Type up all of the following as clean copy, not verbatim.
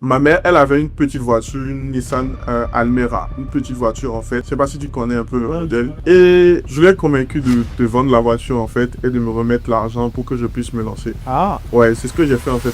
Ma mère, elle avait une petite voiture, une Nissan Almera, une petite voiture en fait. Je sais pas si tu connais un peu le modèle. Et je l'ai convaincu de vendre la voiture en fait et de me remettre l'argent pour que je puisse me lancer. Ah, Ouais, c'est ce que j'ai fait en fait.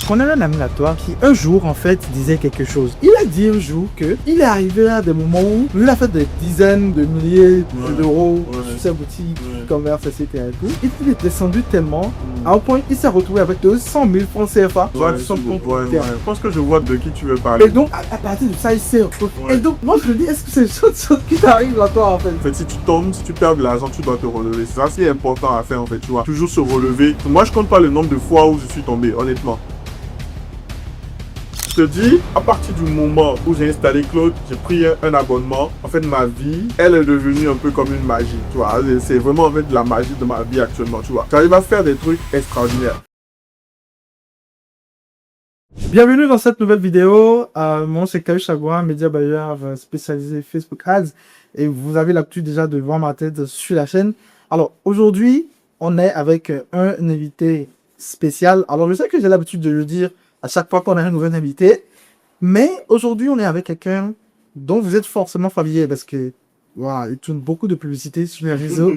je connais un ami à toi qui un jour en fait disait quelque chose. Il a dit un jour que il est arrivé à des moments où il a fait des dizaines de milliers d'euros sur ses boutiques, commerce, etc. Et tout. Il est descendu tellement à un point il s'est retrouvé avec 200 000 francs CFA. Ouais, Sur son compte. je pense que je vois de qui tu veux parler. Et donc à partir de ça il s'est retrouvé. Et donc moi je me dis est-ce que c'est chose qui t'arrive à toi en fait? En fait, si tu tombes, si tu perds de l'argent, tu dois te relever. C'est ça qui est important à faire en fait, tu vois. Toujours se relever. Moi, je compte pas le nombre de fois où je suis tombé, honnêtement. Je te dis, à partir du moment où j'ai installé Claude, j'ai pris un abonnement. En fait, ma vie, elle est devenue un peu comme une magie, tu vois. C'est vraiment en fait de la magie de ma vie actuellement, tu vois. J'arrive à faire des trucs extraordinaires. Bienvenue dans cette nouvelle vidéo. Mon nom c'est Kayu Chagouin, média buyer spécialisé Facebook Ads. Et vous avez l'habitude déjà de voir ma tête sur la chaîne. Alors aujourd'hui, on est avec un invité spécial. Alors je sais que j'ai l'habitude de le dire à chaque fois qu'on a un nouvel invité. Mais aujourd'hui, on est avec quelqu'un dont vous êtes forcément familier parce que voilà, il tourne beaucoup de publicité sur les réseaux.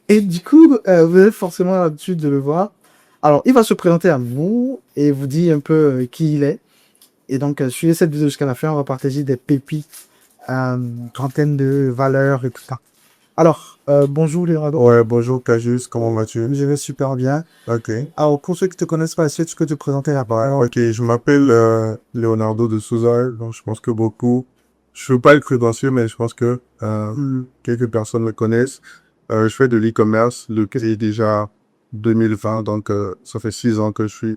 Et du coup, vous avez forcément l'habitude de le voir. Alors, il va se présenter à vous et vous dire un peu qui il est. Et donc, suivez cette vidéo jusqu'à la fin. On va partager des pépites, trentaine de valeurs et tout ça. Alors, bonjour Leonardo. Ouais, bonjour Kajus, comment vas-tu? Je vais super bien. Ok. Alors, pour ceux qui te connaissent pas, est-ce que tu peux te présenter là-bas? Ouais, ok, je m'appelle Leonardo de Souza, donc je pense que beaucoup, je veux pas être prétentieux, mais je pense que quelques personnes me connaissent. Je fais de l'e-commerce, le c'est déjà 2020, donc ça fait 6 ans que je suis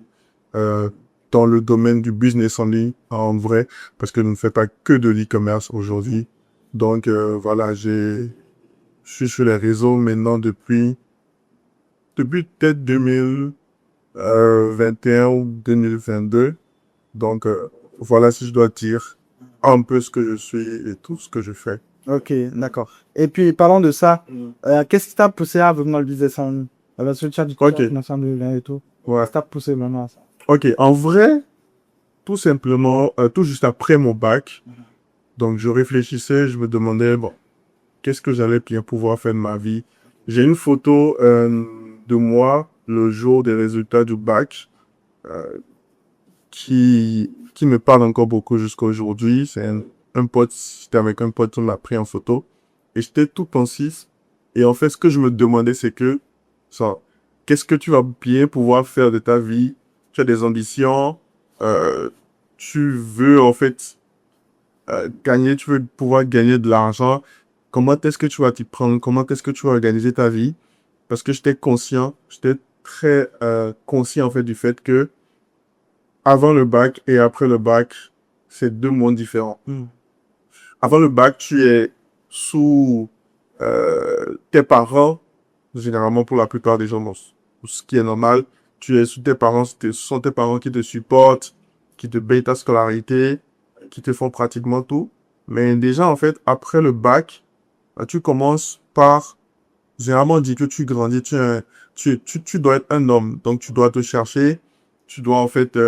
euh, dans le domaine du business en ligne, en vrai, parce que je ne fais pas que de l'e-commerce aujourd'hui. Donc voilà, je suis sur les réseaux maintenant depuis peut-être 2021 ou 2022. Donc, voilà si je dois dire un peu ce que je suis et tout ce que je fais. Ok, d'accord. Et puis, parlons de ça. Qu'est-ce qui t'a poussé à venir dans le business en ligne? Parce que tu as dit que tu as Ok, financé en ligne et tout. ouais. Qu'est-ce qui t'a poussé vraiment à ça? Ok, en vrai, tout simplement, tout juste après mon bac, donc je réfléchissais, je me demandais, bon, qu'est-ce que j'allais bien pouvoir faire de ma vie? J'ai une photo de moi le jour des résultats du bac euh, qui me parle encore beaucoup jusqu'à aujourd'hui. C'est un pote, j'étais avec un pote, on l'a pris en photo. Et j'étais tout pensif. Et en fait, ce que je me demandais, c'est que, ça, qu'est-ce que tu vas bien pouvoir faire de ta vie? Tu as des ambitions, euh, tu veux en fait gagner, tu veux pouvoir gagner de l'argent. Comment est-ce que tu vas t'y prendre? Comment est-ce que tu vas organiser ta vie? Parce que j'étais très conscient en fait du fait que avant le bac et après le bac, c'est deux mondes différents. Avant le bac, tu es sous tes parents, généralement pour la plupart des gens, bon, ce qui est normal, tu es sous tes parents, ce sont tes parents qui te supportent, qui te payent ta scolarité, qui te font pratiquement tout. Mais déjà, en fait, après le bac, tu commences par, généralement, on dit que tu grandis, tu dois être un homme, donc tu dois te chercher, tu dois en fait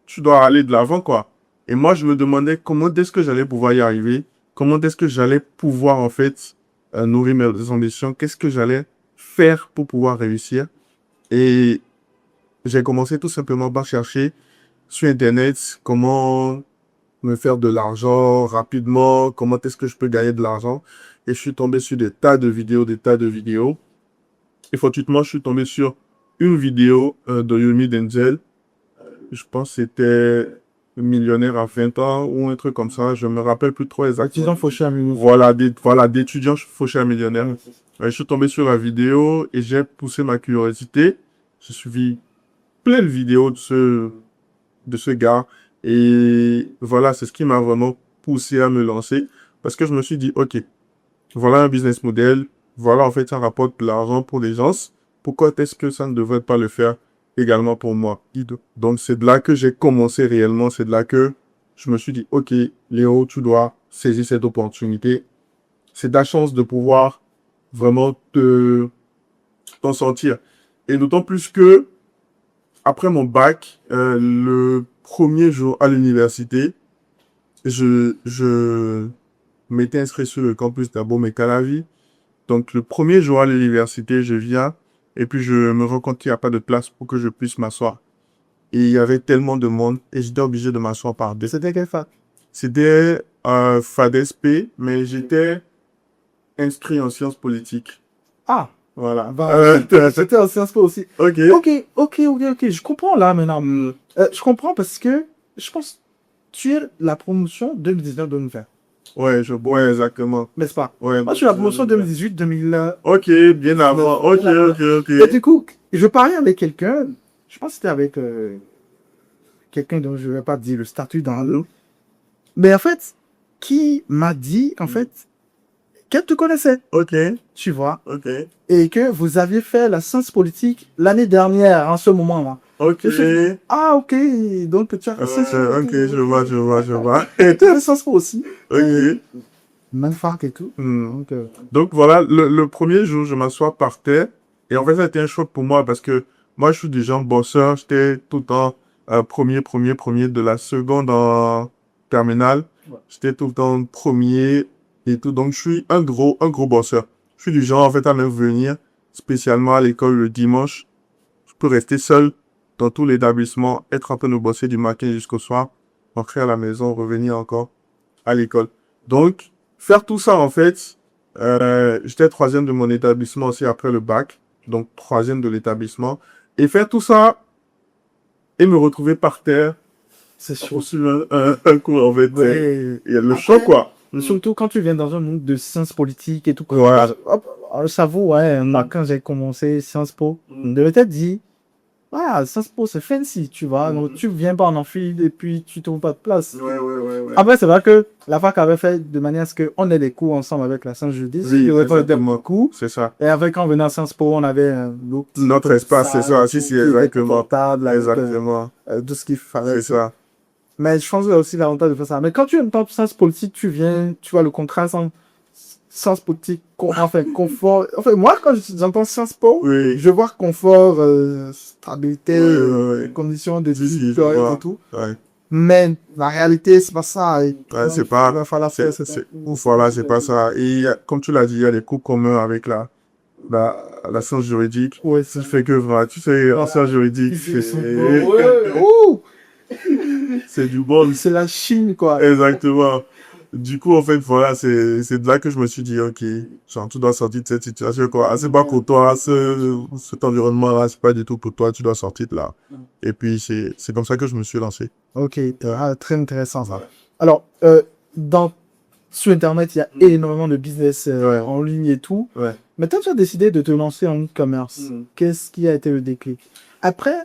tu dois aller de l'avant, quoi. Et moi, je me demandais comment est-ce que j'allais pouvoir y arriver, comment est-ce que j'allais pouvoir, en fait, nourrir mes ambitions, qu'est-ce que j'allais faire pour pouvoir réussir. Et j'ai commencé tout simplement par chercher sur Internet comment me faire de l'argent rapidement, comment est-ce que je peux gagner de l'argent. Et je suis tombé sur des tas de vidéos, des tas de vidéos. Et fortuitement, je suis tombé sur une vidéo de Yumi Denzel. Je pense que c'était millionnaire à 20 ans ou un truc comme ça. Je me rappelle plus trop Étudiant exactement. fauché à Mulhouse. Voilà, d'étudiants fauchés à millionnaire. Je suis tombé sur la vidéo et j'ai poussé ma curiosité. J'ai suivi plein de vidéos de ce gars. Et voilà, c'est ce qui m'a vraiment poussé à me lancer. Parce que je me suis dit, OK, voilà un business model. Voilà, en fait, ça rapporte de l'argent pour les gens. Pourquoi est-ce que ça ne devrait pas le faire également pour moi? Donc, c'est de là que j'ai commencé réellement. C'est de là que je me suis dit, OK, Léo, tu dois saisir cette opportunité. C'est ta chance de pouvoir vraiment t'en sortir. Et d'autant plus que, après mon bac, le premier jour à l'université, je m'étais inscrit sur le campus d'Abomey et Calavi. Donc, le premier jour à l'université, je viens et puis je me rends compte qu'il n'y a pas de place pour que je puisse m'asseoir. Et il y avait tellement de monde et j'étais obligé de m'asseoir par deux. C'était quelle fac? C'était FADESP, mais j'étais inscrit en sciences politiques. Ah, Voilà. bah, j'étais en Sciences Po aussi. Ok. Ok. Je comprends là maintenant. Je comprends parce que je pense que tu es la promotion 2019 de nous faire. Ouais, ouais, exactement. N'est-ce pas? Ouais. Moi, je suis la promotion 2018, 2000. Ok, bien avant. Ok. Et du coup, je parlais avec quelqu'un, je pense que c'était avec quelqu'un dont je ne vais pas dire le statut dans l'eau, mais en fait, qui m'a dit, en fait, qu'elle te connaissait, Ok. tu vois, Ok. et que vous aviez fait la science politique l'année dernière, en ce moment-là. Ok. Je me suis dit, ah, ok, donc tu as fait sciences po. Ok, je vois. Tu as fait sciences po aussi. Ok. Même fac et tout. Hmm. Donc, Donc voilà, le premier jour, je m'assois par terre. Et en fait, ça a été un choc pour moi parce que moi, je suis du genre bosseur. J'étais tout le temps premier de la seconde en terminale. Ouais. J'étais tout le temps premier et tout. Donc, je suis un gros bosseur. Je suis du genre, en fait, à ne venir spécialement à l'école le dimanche. Je peux rester seul dans tout l'établissement, être en train de bosser du matin jusqu'au soir, rentrer à la maison, revenir encore à l'école. Donc, faire tout ça, en fait, j'étais troisième de mon établissement aussi après le bac, donc troisième de l'établissement, et faire tout ça et me retrouver par terre c'est sûr. pour suivre un cours, en fait. Ouais. Il y a le choc, quoi. Surtout quand tu viens dans un monde de sciences politiques et tout. Ouais. Hop, alors, j'avoue, ouais, quand j'ai commencé Sciences Po, on devait peut-être dit, ah, Sciences Po, c'est fancy, tu vois. Donc, tu viens pas en amphi et puis tu trouves pas de place. Ouais. Après, c'est vrai que la fac avait fait de manière à ce qu'on ait des cours ensemble avec la science juridique. Oui, Il y aurait pas des exactement. cours. C'est ça. Et avec, quand on venait à Sciences Po, on avait Notre espace, c'est ça. Si, exactement. Confortable, avec, Exactement. tout ce qu'il fallait. C'est ça. Mais je pense qu'il y a aussi l'avantage de faire ça. Mais quand tu es en sciences politique, tu viens, tu vois le contraste en sciences politique, enfin, confort. Enfin, moi, quand j'entends Sciences Po, Oui. je vois confort, stabilité, Ouais. conditions de Si, vie, je vois. et tout. Ouais. Mais la réalité, c'est pas ça. Et Ouais, c'est pas, il va falloir faire ça. voilà, c'est pas ça. Et comme tu l'as dit, il y a des coûts communs avec la science juridique. Ouais, Ce qui fait que, voilà, tu sais, en science juridique, Ouh, c'est du bon. c'est la Chine, quoi. Exactement. Du coup, en fait, voilà, c'est de là que je me suis dit, ok, genre, tu dois sortir de cette situation, quoi. Ah, c'est pas pour toi, cet environnement-là, c'est pas du tout pour toi, tu dois sortir de là. Et puis, c'est comme ça que je me suis lancé. Ok, très intéressant ça. Alors, sur Internet, il y a énormément de business Ouais. en ligne et tout. Ouais. Mais quand tu as décidé de te lancer en e-commerce, qu'est-ce qui a été le déclic? Après,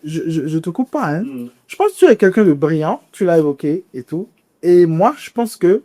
je te coupe pas, hein. Je pense que tu es quelqu'un de brillant, tu l'as évoqué et tout. Et moi, je pense que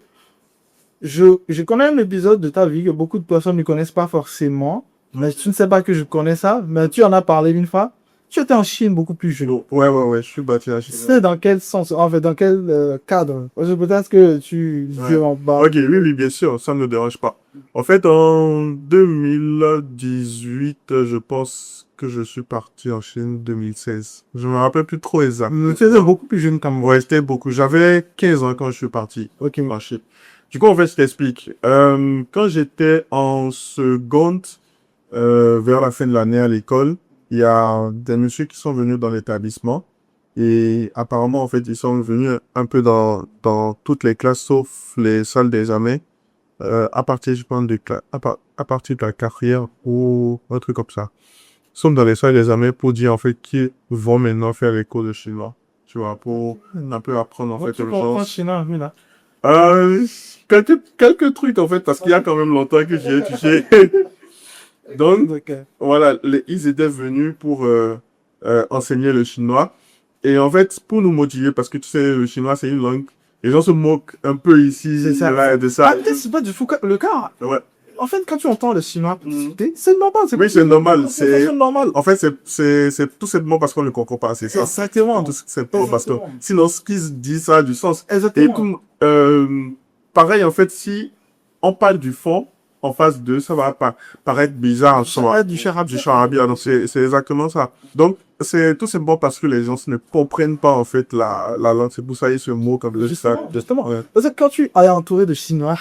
je connais un épisode de ta vie que beaucoup de personnes ne connaissent pas forcément. Mais tu ne sais pas que je connais ça, mais tu en as parlé une fois. Tu étais en Chine beaucoup plus jeune. Ouais, je suis bâti à Chine. C'est dans quel sens, en fait, dans quel cadre? Parce que peut-être que tu veux en parler. Ok, oui, bien sûr, ça ne me dérange pas. En fait, en 2018, je pense que je suis parti en Chine 2016. Je me rappelle plus trop exact. Tu étais beaucoup plus jeune quand même. Ouais, c'était beaucoup. J'avais 15 ans quand je suis parti Ok. en Chine. Du coup, en fait, je t'explique. Quand j'étais en seconde, vers la fin de l'année à l'école, il y a des messieurs qui sont venus dans l'établissement. Et apparemment, en fait, ils sont venus un peu dans toutes les classes, sauf les salles d'examen, à partir, je pense, à partir de la quatrième ou un truc comme ça. Ils sont dans les salles d'examen pour dire, en fait, qu'ils vont maintenant faire les cours de chinois. Tu vois, pour un peu apprendre, en fait, Tu le comprends genre. chinois, oui, là. Quelques trucs, en fait, parce qu'il y a quand même longtemps que j'y ai touché. Donc, Ok. voilà, ils étaient venus pour enseigner le chinois. Et en fait, pour nous motiver, parce que tu sais, le chinois, c'est une langue. Les gens se moquent un peu ici, C'est ça. là, de ça. Ah, peut-être c'est pas du tout le cas. Ouais. En fait, quand tu entends le chinois discuter, c'est normal. Oui, c'est normal. C'est normal. En fait, c'est tout simplement parce qu'on ne le comprend pas. C'est ça. Exactement. Tout simplement parce que Exactement. sinon, ce qu'ils se disent, ça a du sens. Et Exactement. tout, pareil, en fait, si on parle du fond, en face d'eux, ça va paraître bizarre. Ça va être du charabia. Du charabia. Donc, c'est exactement ça. Donc, c'est tout simplement parce que les gens ne comprennent pas, en fait, la langue. C'est pour ça qu'ils se moquent comme ça. Justement. Ouais. Parce que quand tu es entouré de Chinois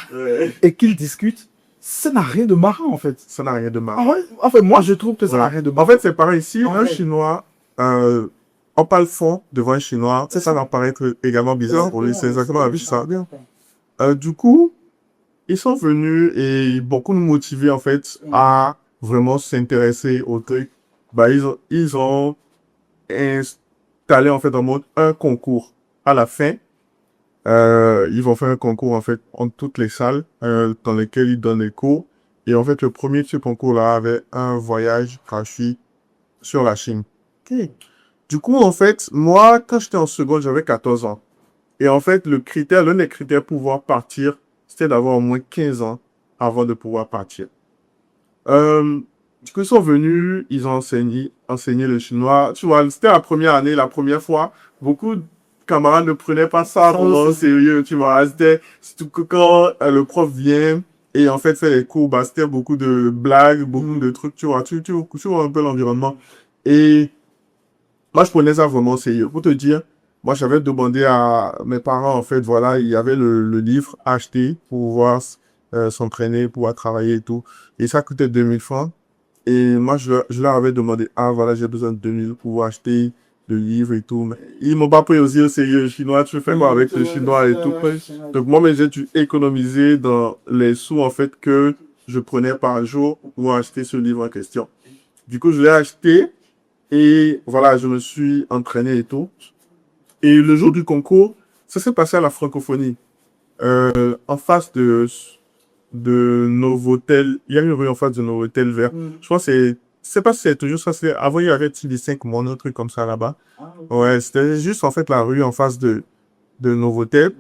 et qu'ils discutent, ça n'a rien de marrant, en fait. Ça n'a rien de mal. Ah ouais? Enfin, moi, je trouve que ça n'a rien de En marrant. fait, c'est pareil. Si un Ouais. Chinois, on parle fond devant un Chinois, ça leur paraît également bizarre pour lui. C'est exactement la vie, ça. Du coup, ils sont venus et beaucoup nous motiver, en fait, à vraiment s'intéresser au truc. Bah, ils ont installé, en fait, en mode un concours. À la fin, ils vont faire un concours, en fait, en toutes les salles, dans lesquelles ils donnent les cours. Et en fait, le premier de ce concours-là avait un voyage gratuit sur la Chine. Ok. Du coup, en fait, moi, quand j'étais en seconde, j'avais 14 ans. Et en fait, l'un des critères pour pouvoir partir, c'était d'avoir au moins 15 ans avant de pouvoir partir. Du coup, ils sont venus, ils ont enseigné le chinois. Tu vois, c'était la première année, la première fois. Beaucoup de camarades ne prenaient pas ça vraiment au sérieux, tu vois. C'était surtout que quand le prof vient et en fait fait les cours, bah, c'était beaucoup de blagues, beaucoup de trucs, tu vois. Tu vois un peu l'environnement. Et moi, je prenais ça vraiment au sérieux. Pour te dire, moi, j'avais demandé à mes parents, en fait, voilà, il y avait le livre à acheter pour pouvoir s'entraîner, pouvoir travailler et tout. Et ça coûtait 2000 francs. Et moi, je leur avais demandé, ah, voilà, j'ai besoin de 2000 pour pouvoir acheter le livre et tout. Mais ils m'ont pas pris aussi au sérieux. Le chinois, tu fais quoi avec le chinois et tout. Donc, moi, mais j'ai dû économiser dans les sous, en fait, que je prenais par jour pour acheter ce livre en question. Du coup, je l'ai acheté. Et voilà, je me suis entraîné et tout. Et le jour du concours, ça s'est passé à la francophonie. En face de Novotel. Il y a une rue en face de Novotel vert. Je pense que c'est pas si c'est toujours ça. Avant, il y avait les 5 mois, un truc comme ça là-bas. Ouais, c'était juste en fait la rue en face de Novotel.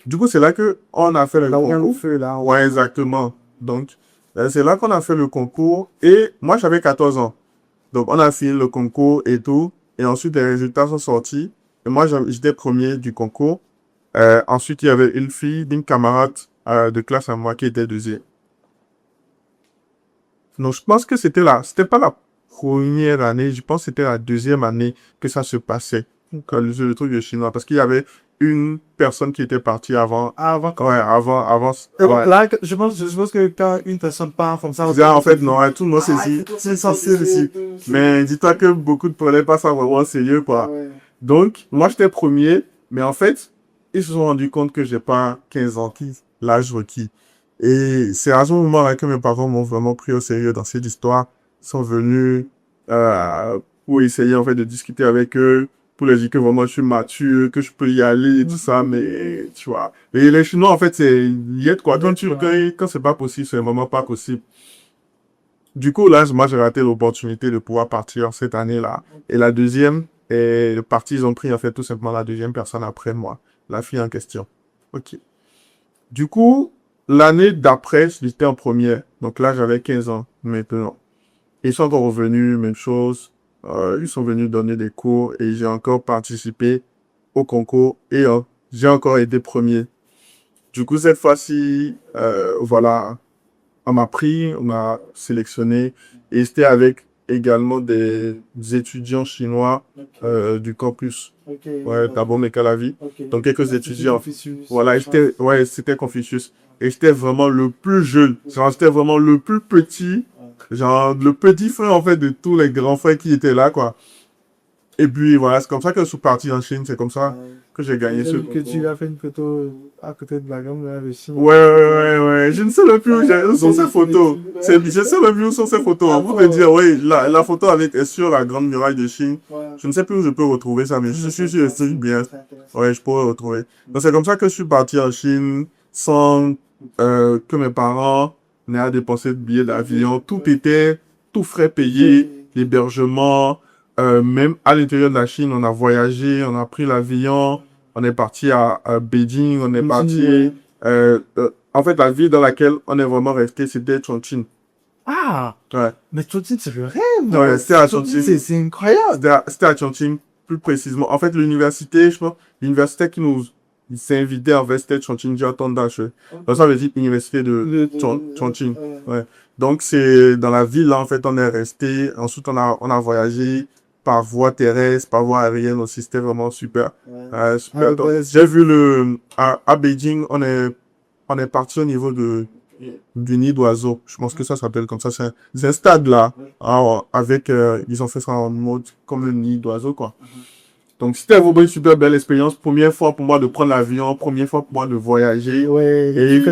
Du coup, c'est là que on a fait le concours. Ouais, exactement. Donc, c'est là qu'on a fait le concours. Et moi, j'avais 14 ans. Donc, on a fini le concours et tout. Et ensuite, les résultats sont sortis. Et moi, j'étais premier du concours. Ensuite, il y avait une fille d'une camarade de classe à moi qui était deuxième. Donc, je pense que c'était pas la première année. Je pense que c'était la deuxième année que ça se passait. Le truc de chinois. Parce qu'il y avait une personne qui était partie avant. Ouais, avant. Ouais. Là, je pense que quand une personne part comme ça, En fait, non, hein, tout le monde saisit. C'est censé aussi. Mais dis-toi que beaucoup ne prenaient pas ça vraiment au sérieux, quoi. Donc, moi, j'étais premier. Mais en fait, ils se sont rendus compte que j'ai pas 15 ans, l'âge requis. Et c'est à ce moment-là que mes parents m'ont vraiment pris au sérieux dans cette histoire. Ils sont venus pour essayer, en fait, de discuter avec eux, pour leur dire que vraiment je suis mature, que je peux y aller et tout ça, mais tu vois. Et les Chinois, en fait, c'est liette, quoi. Quand c'est pas possible, c'est vraiment pas possible. Du coup, là, moi, j'ai raté l'opportunité de pouvoir partir cette année-là. Et la deuxième est partie, ils ont pris, en fait, tout simplement la deuxième personne après moi. La fille en question. Ok. Du coup, l'année d'après, j'étais en première. Donc là, j'avais 15 ans maintenant. Ils sont encore revenus, même chose. Ils sont venus donner des cours et j'ai encore participé au concours et j'ai encore été premier. Du coup, cette fois-ci, voilà, on m'a pris, on m'a sélectionné et c'était avec également des étudiants chinois du campus. Ouais, Thabo Mekalavi. Donc quelques étudiants. Voilà, c'était Confucius. Et j'étais vraiment le plus jeune. Genre, j'étais vraiment le plus petit. Genre, le petit frère, en fait, de tous les grands frères qui étaient là, quoi. Et puis, voilà, c'est comme ça que je suis parti en Chine. C'est comme ça que j'ai gagné ce que concours. tu as fait une photo à côté de la gamme là, de Chine. Ouais. Je ne sais même plus où sont ces photos. Je sais même plus où sont ces photos. Pour te dire, oui, la photo est sur la grande muraille de Chine. Je ne sais plus où je peux retrouver ça, mais je suis sûr que c'est bien. Ouais, je pourrais retrouver. Donc, c'est comme ça que je suis parti en Chine sans que mes parents n'aient à dépenser de billets d'avion. Tout frais payé, l'hébergement. Même à l'intérieur de la Chine, on a voyagé, on a pris l'avion, on est parti à Beijing, on est parti. En fait, la ville dans laquelle on est vraiment resté, c'était Chongqing. Ah, Ouais. mais Chongqing, c'est le rêve. Ouais, c'était à Chongqing. C'est incroyable. C'était à Chongqing, plus précisément. En fait, l'université, je pense, l'université qui nous s'est invité en fait, c'était Chongqing Jiaotongdashi. Donc, ça veut dire université de Chongqing. Ouais. Donc, c'est dans la ville, là, en fait, on est resté. Ensuite, on a voyagé. par voie terrestre, par voie aérienne aussi. C'était vraiment super. Super Ouais, top. ouais, J'ai vu à Beijing, on est parti au niveau du nid d'oiseau. Je pense que ça s'appelle comme ça. C'est un stade là. Avec, ils ont fait ça en mode comme le nid d'oiseau, quoi. Donc, c'était vraiment une super belle expérience. Première fois pour moi de prendre l'avion, première fois pour moi de voyager. ouais. Et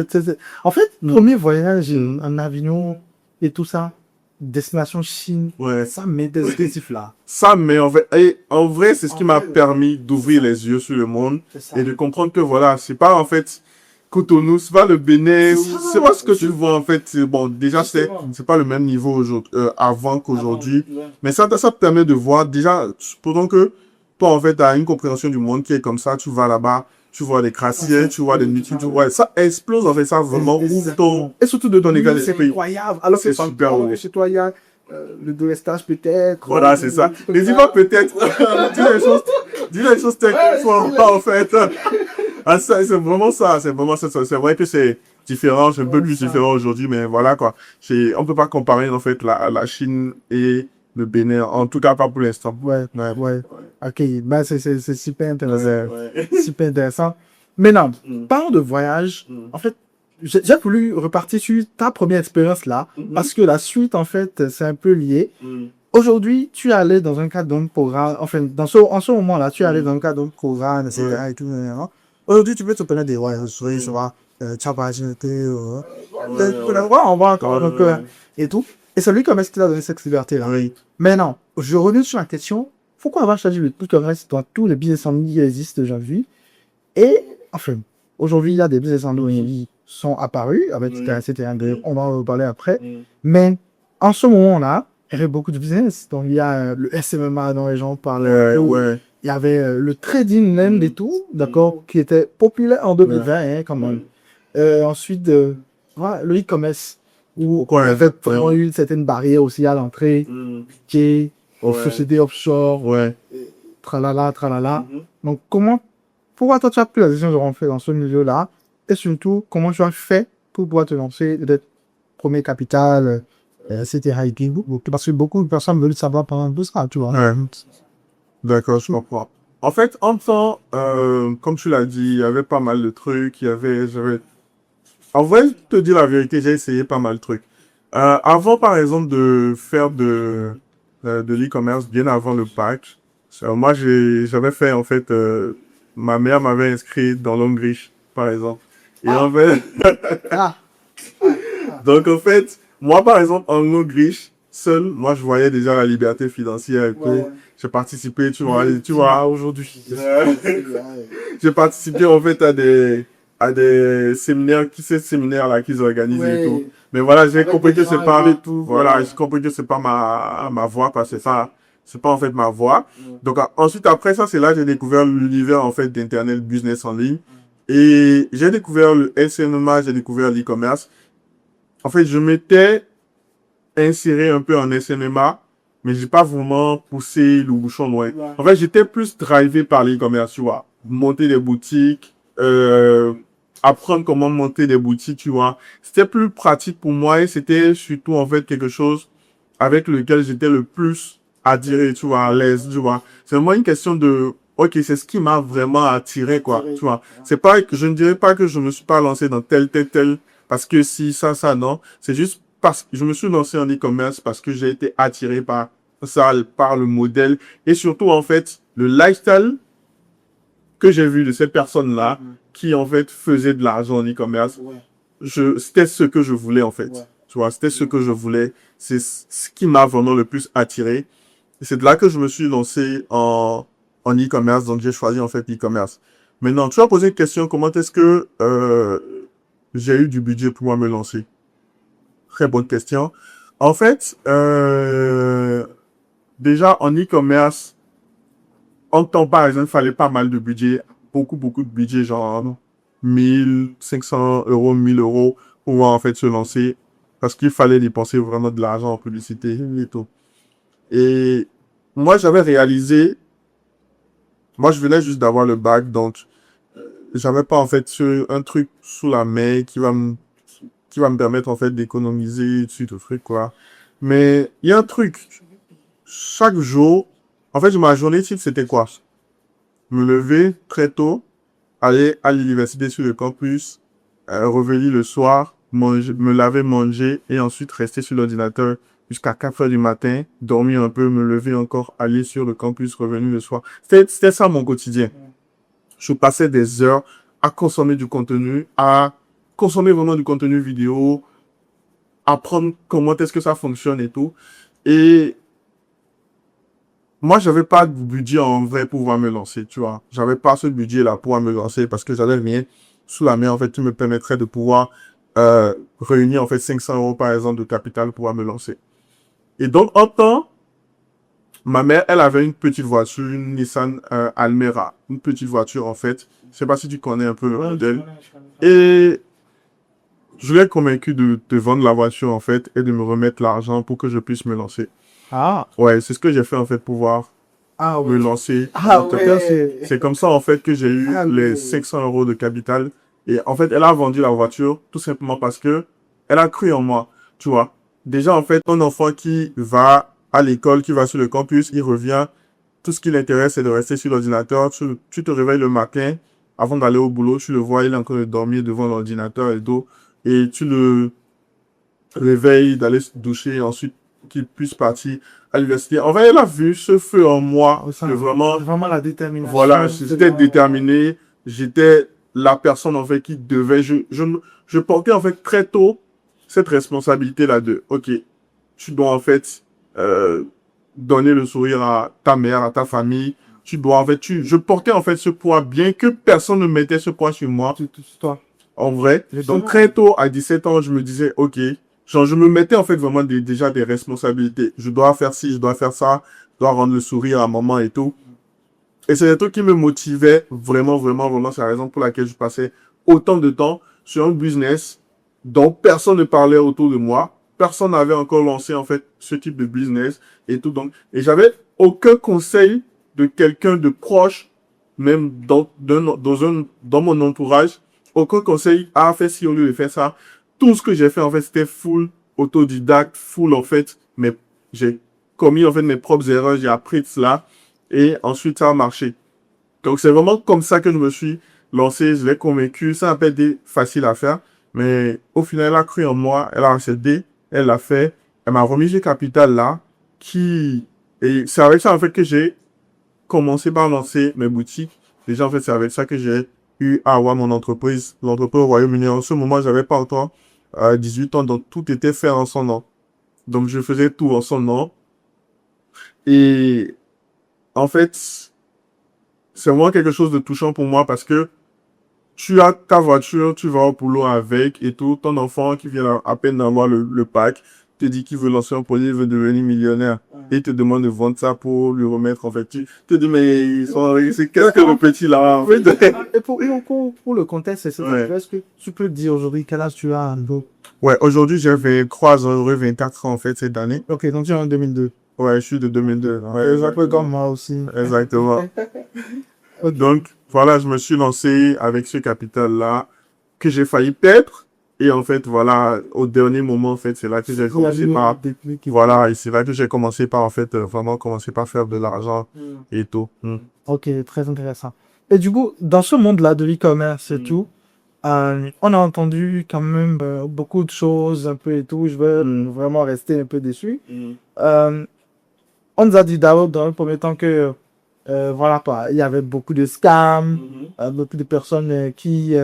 En fait, premier voyage en avion et tout ça, destination Chine, ouais, ça m'aide des objectifs là. ça, mais en vrai, c'est ce qui En m'a vrai, permis d'ouvrir les yeux sur le monde c'est ça. et de comprendre que voilà, c'est pas en fait Cotonou, c'est pas le Bénin, C'est ça. c'est pas ce que tu vois en fait. Bon, déjà, Justement. c'est pas le même niveau aujourd'hui, avant qu'aujourd'hui. Ouais. Mais ça te permet de voir déjà, pendant que toi, en fait, tu as une compréhension du monde qui est comme ça, tu vas là-bas, tu vois des gratte-ciels, tu vois des multitudes, tu vois, ça explose en fait, ça vraiment ouvre ton, et surtout de ton état C'est d'esprit. incroyable. Alors que C'est super, ouais. chez toi, il y a le délestage peut-être. Voilà, c'est ça. Ne dis pas peut-être. Dis les choses telles qu'elles sont pas, en fait. Ah, ça, c'est vraiment ça. C'est vraiment ça. C'est vrai que c'est différent. C'est un peu plus différent aujourd'hui, mais voilà, quoi. On peut pas comparer, en fait, la Chine et le Bénin. En tout cas, pas pour l'instant. Ouais, ouais. Ok, ben c'est super intéressant. Ouais. Super intéressant. Maintenant, Mm. parlons de voyage. Mm. En fait, j'ai voulu repartir sur ta première expérience là, parce que la suite, en fait, c'est un peu lié. Aujourd'hui, tu es allé dans un cadre d'un programme, enfin, en ce moment-là, tu es allé dans un cadre d'un programme, etc. et tout. Aujourd'hui, tu peux te permettre des voyages, tu vois, tu as pas on va encore un peu, et tout. Et c'est lui, comment est-ce qu'il a donné cette liberté-là? Oui. Maintenant, je reviens sur la question, pourquoi avoir choisi le tout le reste dans tous les business en ligne qui existent aujourd'hui? Et, enfin, aujourd'hui, il y a des business en ligne qui sont apparus, avec on va en reparler après. Mais, en ce moment-là, il y avait beaucoup de business. Donc, il y a le SMMA dont les gens parlent. Ouais. Il y avait le trading land et tout, d'accord, qui était populaire en 2020, hein, quand même. Ensuite, voilà, le e-commerce, où il y avait vraiment eu certaines barrières aussi à l'entrée, qui aux sociétés offshore, Ouais. tralala, tralala. Donc, pourquoi toi tu as pris la décision de rentrer dans ce milieu-là? Et surtout, comment tu as fait pour pouvoir te lancer, d'être premier capital, etc. et tout. Parce que beaucoup de personnes veulent savoir par exemple tout ça, tu vois. Ouais. D'accord, je comprends. En fait, en temps, comme tu l'as dit, il y avait pas mal de trucs, en vrai, te dire la vérité, j'ai essayé pas mal de trucs. Avant, par exemple, de faire de l'e-commerce, bien avant le pack, moi, j'avais fait, en fait, ma mère m'avait inscrit dans l'Hongrie, par exemple. Et en fait, Ah, donc, en fait, moi, par exemple, en Hongrie, seul, moi, je voyais déjà la liberté financière et tout. ouais. J'ai participé, tu vois, Aujourd'hui. j'ai participé, en fait, à des séminaires, ces séminaires-là qu'ils organisent et tout. Mais voilà, j'ai Avec compris des que c'est gens pas, et tout, voilà, ouais. j'ai compris que c'est pas ma voie, parce que ça, c'est pas, en fait, ma voie. Donc, ensuite, après ça, c'est là que j'ai découvert l'univers, en fait, d'Internet business en ligne. Et j'ai découvert le SMMA, j'ai découvert l'e-commerce. En fait, je m'étais inséré un peu en SMMA, mais j'ai pas vraiment poussé le bouchon loin. Ouais. En fait, j'étais plus drivé par l'e-commerce, tu vois. Monter des boutiques, apprendre comment monter des boutiques, tu vois. C'était plus pratique pour moi et c'était surtout, en fait, quelque chose avec lequel j'étais le plus attiré, tu vois, à l'aise, tu vois. C'est vraiment une question de, ok, c'est ce qui m'a vraiment attiré, quoi, tu vois. C'est pas, je ne dirais pas que je me suis pas lancé dans tel, parce que si, ça, non. C'est juste parce que je me suis lancé en e-commerce parce que j'ai été attiré par ça, par le modèle et surtout, en fait, le lifestyle que j'ai vu de ces personnes-là qui, en fait, faisaient de l'argent en e-commerce. C'était ce que je voulais, en fait. Ouais. Tu vois, c'était ce que je voulais. C'est ce qui m'a vraiment le plus attiré. Et c'est de là que je me suis lancé en e-commerce. Donc, j'ai choisi, en fait, l'e-commerce. Maintenant, tu as posé une question, comment est-ce que j'ai eu du budget pour moi me lancer? Très bonne question. En fait, déjà, en e-commerce, en temps, par exemple, il fallait pas mal de budget. Beaucoup de budget, genre 1 500 euros, 1 000 euros pour pouvoir, en fait, se lancer. Parce qu'il fallait dépenser vraiment de l'argent en publicité et tout. Et moi, j'avais réalisé, moi, je venais juste d'avoir le bac, donc j'avais pas, en fait, un truc sous la main qui va me permettre, en fait, d'économiser sur le truc, quoi. Mais il y a un truc. Chaque jour, En fait, ma journée type, c'était quoi? Me lever très tôt, aller à l'université sur le campus, revenir le soir, manger, me laver, manger et ensuite rester sur l'ordinateur jusqu'à 4 heures du matin, dormir un peu, me lever encore, aller sur le campus, revenir le soir. C'était ça mon quotidien. Je passais des heures à consommer du contenu, à consommer vraiment du contenu vidéo, apprendre comment est-ce que ça fonctionne et tout. Et moi, j'avais pas de budget en vrai pour pouvoir me lancer, tu vois. J'avais pas ce budget-là pour pouvoir me lancer parce que j'avais rien sous la main, en fait, qui me permettrait de pouvoir réunir, en fait, 500 euros, par exemple, de capital pour pouvoir me lancer. Et donc, en temps, ma mère, elle avait une petite voiture, une Nissan Almera. Une petite voiture, en fait. Je sais pas si tu connais un peu le modèle. Et je l'ai convaincu de vendre la voiture, en fait, et de me remettre l'argent pour que je puisse me lancer. Ah, Ouais, c'est ce que j'ai fait, en fait, pour pouvoir ah me ouais. lancer. Ah En tout cas, ouais. c'est comme ça, en fait, que j'ai eu Ah, les ouais. 500 euros de capital. Et en fait, elle a vendu la voiture tout simplement parce que elle a cru en moi, tu vois. Déjà, en fait, un enfant qui va à l'école, qui va sur le campus, il revient, tout ce qui l'intéresse, c'est de rester sur l'ordinateur. Tu te réveilles le matin, avant d'aller au boulot, tu le vois, il est en train de dormir devant l'ordinateur et tout. Et tu le réveilles, d'aller se doucher, ensuite qu'il puisse partir à l'université. En fait, elle a vu ce feu en moi, Ça, que vraiment, c'est vraiment la détermination. voilà, j'étais déterminé, j'étais la personne, en fait, qui devait, je portais, en fait, très tôt cette responsabilité-là de, ok, tu dois, en fait, euh, donner le sourire à ta mère, à ta famille, tu dois, en fait, je portais, en fait, ce poids, bien que personne ne mettait ce poids sur moi, C'est toi. en vrai. Justement. Donc, très tôt, à 17 ans, je me disais, ok, genre, je me mettais, en fait, vraiment déjà des responsabilités. Je dois faire ci, je dois faire ça, je dois rendre le sourire à maman et tout. Et c'est des trucs qui me motivaient vraiment, vraiment, vraiment. C'est la raison pour laquelle je passais autant de temps sur un business dont personne ne parlait autour de moi. Personne n'avait encore lancé, en fait, ce type de business et tout. Donc, et j'avais aucun conseil de quelqu'un de proche, même dans mon entourage. Aucun conseil à faire ci au lieu de faire ça. Tout ce que j'ai fait, en fait, c'était full autodidacte, full, en fait, mais j'ai commis, en fait, mes propres erreurs. J'ai appris de cela. Et ensuite, ça a marché. Donc, c'est vraiment comme ça que je me suis lancé. Je l'ai convaincu. Ça n'a pas été facile à faire. Mais au final, elle a cru en moi. Elle a accédé. Elle l'a fait. Elle m'a remis ce capital-là. Et c'est avec ça, en fait, que j'ai commencé par lancer mes boutiques. Déjà, en fait, c'est avec ça que j'ai eu à avoir mon entreprise. L'entreprise au Royaume-Uni. En ce moment, j'avais pas encore 18 ans. Donc, tout était fait en son nom. Donc, je faisais tout en son nom. Et en fait, c'est vraiment quelque chose de touchant pour moi parce que tu as ta voiture, tu vas au boulot avec et tout. Ton enfant qui vient à peine d'avoir le pack te dit qu'il veut lancer un projet, il veut devenir millionnaire. Et il te demande de vendre ça pour lui remettre en fait. Tu te dis, mais c'est qu'est-ce que le petit là en fait? Et pour le contexte, c'est ça. Ouais. Est-ce que tu peux dire aujourd'hui quel âge tu as? Donc, Ouais, aujourd'hui j'ai 23 ans, j'aurai 24 ans en fait cette année. ok, donc tu es en 2002. Ouais, je suis de 2002. Ouais, Un peu comme moi aussi. exactement. Ok. Donc, voilà, je me suis lancé avec ce capital-là que j'ai failli perdre. Et en fait, voilà, au dernier moment, en fait, c'est là que j'ai commencé par, voilà, et c'est là que j'ai commencé par, en fait, vraiment commencer par faire de l'argent et tout. Ok, très intéressant. Et du coup, dans ce monde-là de l'e-commerce et tout, on a entendu quand même beaucoup de choses un peu et tout. Je veux vraiment rester un peu dessus. Euh, on nous a dit d'abord dans le premier temps que voilà quoi, il y avait beaucoup de scams, beaucoup de personnes qui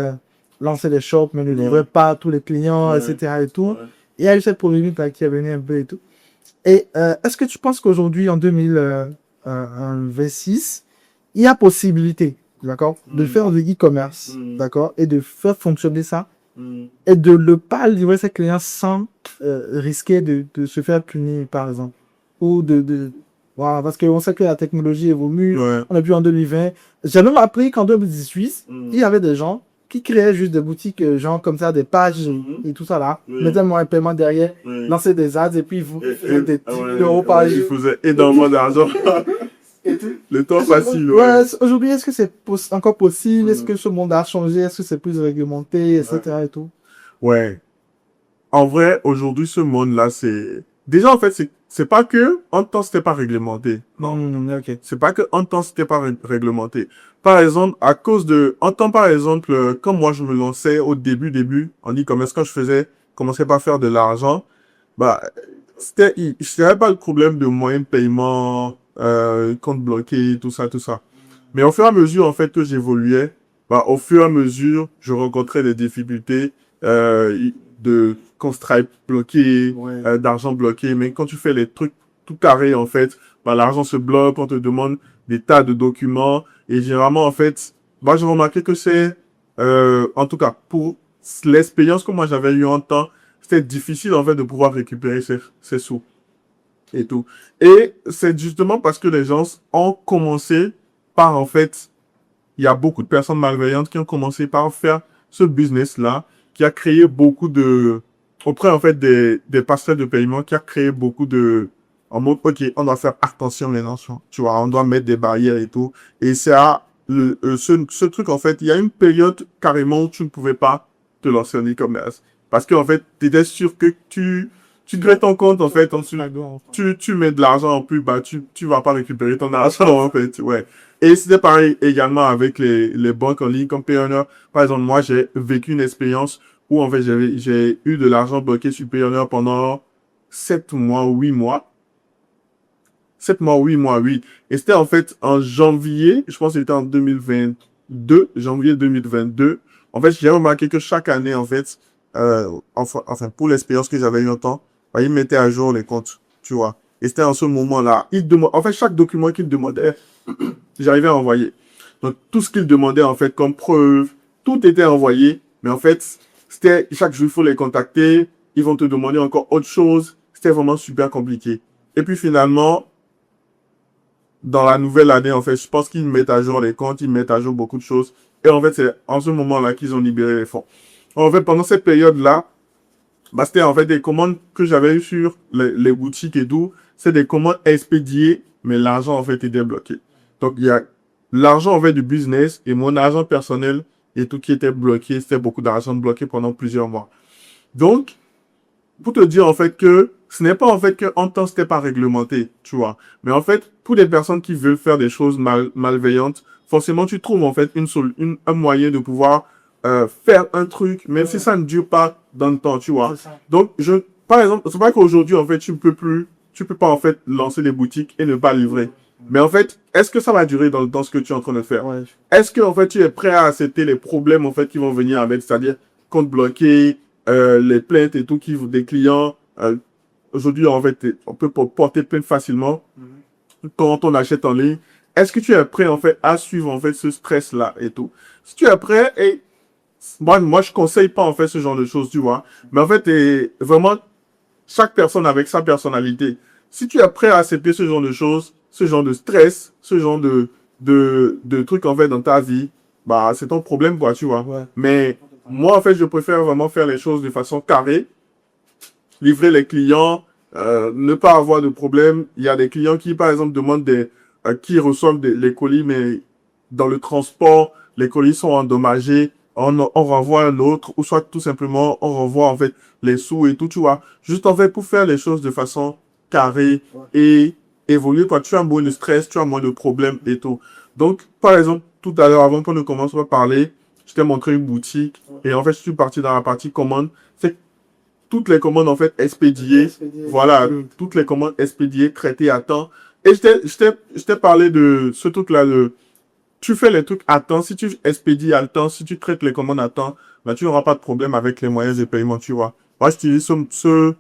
lançaient des shops mais ne livraient pas à tous les clients, etc. et tout. Il y a eu cette polémique là qui est venue un peu et tout. Et est-ce que tu penses qu'aujourd'hui, en 2026, il y a possibilité, d'accord, de faire du e-commerce, d'accord, et de faire fonctionner ça, et de ne pas livrer ses clients sans risquer de se faire punir, par exemple, ou voilà, parce qu'on sait que la technologie évolue, Ouais. on est plus en 2020. J'ai même appris qu'en 2018, il y avait des gens qui créaient juste des boutiques, genre comme ça, des pages et tout ça là, mettaient un paiement derrière, lançaient des ads et puis vous faisaient des petits euros par Je jour. faisais énormément d'argent. Et tout. Le temps facile. Ouais, aujourd'hui, est-ce que c'est encore possible? Est-ce que ce monde a changé? Est-ce que c'est plus réglementé, etc. et tout? Ouais. En vrai, aujourd'hui, ce monde-là, c'est déjà, en fait, c'est pas que, en temps, c'était pas réglementé. Non. Ok. C'est pas que en temps, c'était pas réglementé. Par exemple, à cause de, en temps, par exemple, quand moi, je me lançais au début, en e-commerce, quand commençais pas à faire de l'argent, bah, je n'avais pas le problème de moyens de paiement, compte bloqué, tout ça, tout ça. Mais au fur et à mesure, en fait, que j'évoluais, bah, au fur et à mesure, je rencontrais des difficultés, de compte Stripe bloqué, Ouais. d'argent bloqué. Mais quand tu fais les trucs tout carrés, en fait, bah, l'argent se bloque, on te demande des tas de documents. Et généralement, en fait, moi, j'ai remarqué que en tout cas, pour l'expérience que moi j'avais eu en temps, c'était difficile, en fait, de pouvoir récupérer ces sous et tout. Et c'est justement parce que les gens ont commencé par, en fait, il y a beaucoup de personnes malveillantes qui ont commencé par faire ce business-là, qui a créé beaucoup de, auprès, en fait, des passerelles de paiement, qui a créé beaucoup de, en mode, OK, on doit faire attention maintenant, tu vois, on doit mettre des barrières et tout. Et c'est ce truc, en fait, il y a une période carrément où tu ne pouvais pas te lancer en e-commerce. Parce que, en fait, tu étais sûr que tu crées ton compte, en fait, ensuite, tu mets de l'argent en plus, bah, tu vas pas récupérer ton argent, en fait, ouais. Et c'était pareil également avec les banques en ligne comme Payoneer. Par exemple, moi, j'ai vécu une expérience où, en fait, j'ai eu de l'argent bloqué sur Payoneer pendant 7 mois, 8 mois. 7 mois, 8 mois, oui. Et c'était, en fait, en janvier, je pense que c'était en 2022, janvier 2022. En fait, j'ai remarqué que chaque année, en fait, enfin, pour l'expérience que j'avais eu en temps, bah, ils mettaient à jour les comptes, tu vois. Et c'était en ce moment-là. En fait, chaque document qu'ils demandaient, j'arrivais à envoyer. Donc, tout ce qu'ils demandaient, en fait, comme preuve, tout était envoyé. Mais en fait, c'était, chaque jour, il faut les contacter. Ils vont te demander encore autre chose. C'était vraiment super compliqué. Et puis, finalement, dans la nouvelle année, en fait, je pense qu'ils mettent à jour les comptes, ils mettent à jour beaucoup de choses. Et en fait, c'est en ce moment-là qu'ils ont libéré les fonds. En fait, pendant cette période-là, bah, c'était en fait des commandes que j'avais eues sur les boutiques et tout. C'est des commandes expédiées, mais l'argent, en fait, était bloqué. Donc, il y a l'argent, en fait, du business et mon argent personnel et tout qui était bloqué. C'était beaucoup d'argent bloqué pendant plusieurs mois. Donc, pour te dire, en fait, que ce n'est pas, en fait, que en temps, c'était pas réglementé, tu vois. Mais en fait, pour des personnes qui veulent faire des choses malveillantes, forcément, tu trouves, en fait, un moyen de pouvoir faire un truc, même si ça ne dure pas dans le temps, tu vois. Donc, par exemple, c'est pas qu'aujourd'hui, en fait, tu peux pas, en fait, lancer des boutiques et ne pas livrer. Mais en fait, est-ce que ça va durer dans le temps ce que tu es en train de faire? Ouais. Est-ce que, en fait, tu es prêt à accepter les problèmes, en fait, qui vont venir avec, c'est-à-dire compte bloqué, les plaintes et tout des clients. Aujourd'hui, en fait, on peut porter plainte facilement quand on achète en ligne. Est-ce que tu es prêt, en fait, à suivre, en fait, ce stress-là et tout? Si tu es prêt, et moi, je conseille pas, en fait, ce genre de choses, tu vois. Mais en fait, vraiment, chaque personne avec sa personnalité. Si tu es prêt à accepter ce genre de choses, ce genre de stress, ce genre de trucs, en fait, dans ta vie, bah, c'est ton problème, quoi, tu vois. Ouais. Mais moi, en fait, je préfère vraiment faire les choses de façon carrée, livrer les clients, ne pas avoir de problème. Il y a des clients qui, par exemple, demandent qui reçoivent les colis, mais dans le transport, les colis sont endommagés. On renvoie un autre, ou soit tout simplement, on renvoie, en fait, les sous et tout, tu vois. Juste, en fait, pour faire les choses de façon carrée et évoluer, quoi. Tu as moins de stress, tu as moins de problèmes et tout. Donc, par exemple, tout à l'heure, avant qu'on ne commence à parler, je t'ai montré une boutique et en fait, je suis parti dans la partie commande. C'est toutes les commandes, en fait, expédiées. Voilà, toutes les commandes expédiées, traitées à temps. Et je t'ai parlé de ce truc-là, tu fais les trucs à temps, si tu expédies à temps, si tu traites les commandes à temps, bah, tu n'auras pas de problème avec les moyens de paiement, tu vois. Moi, j'utilise ce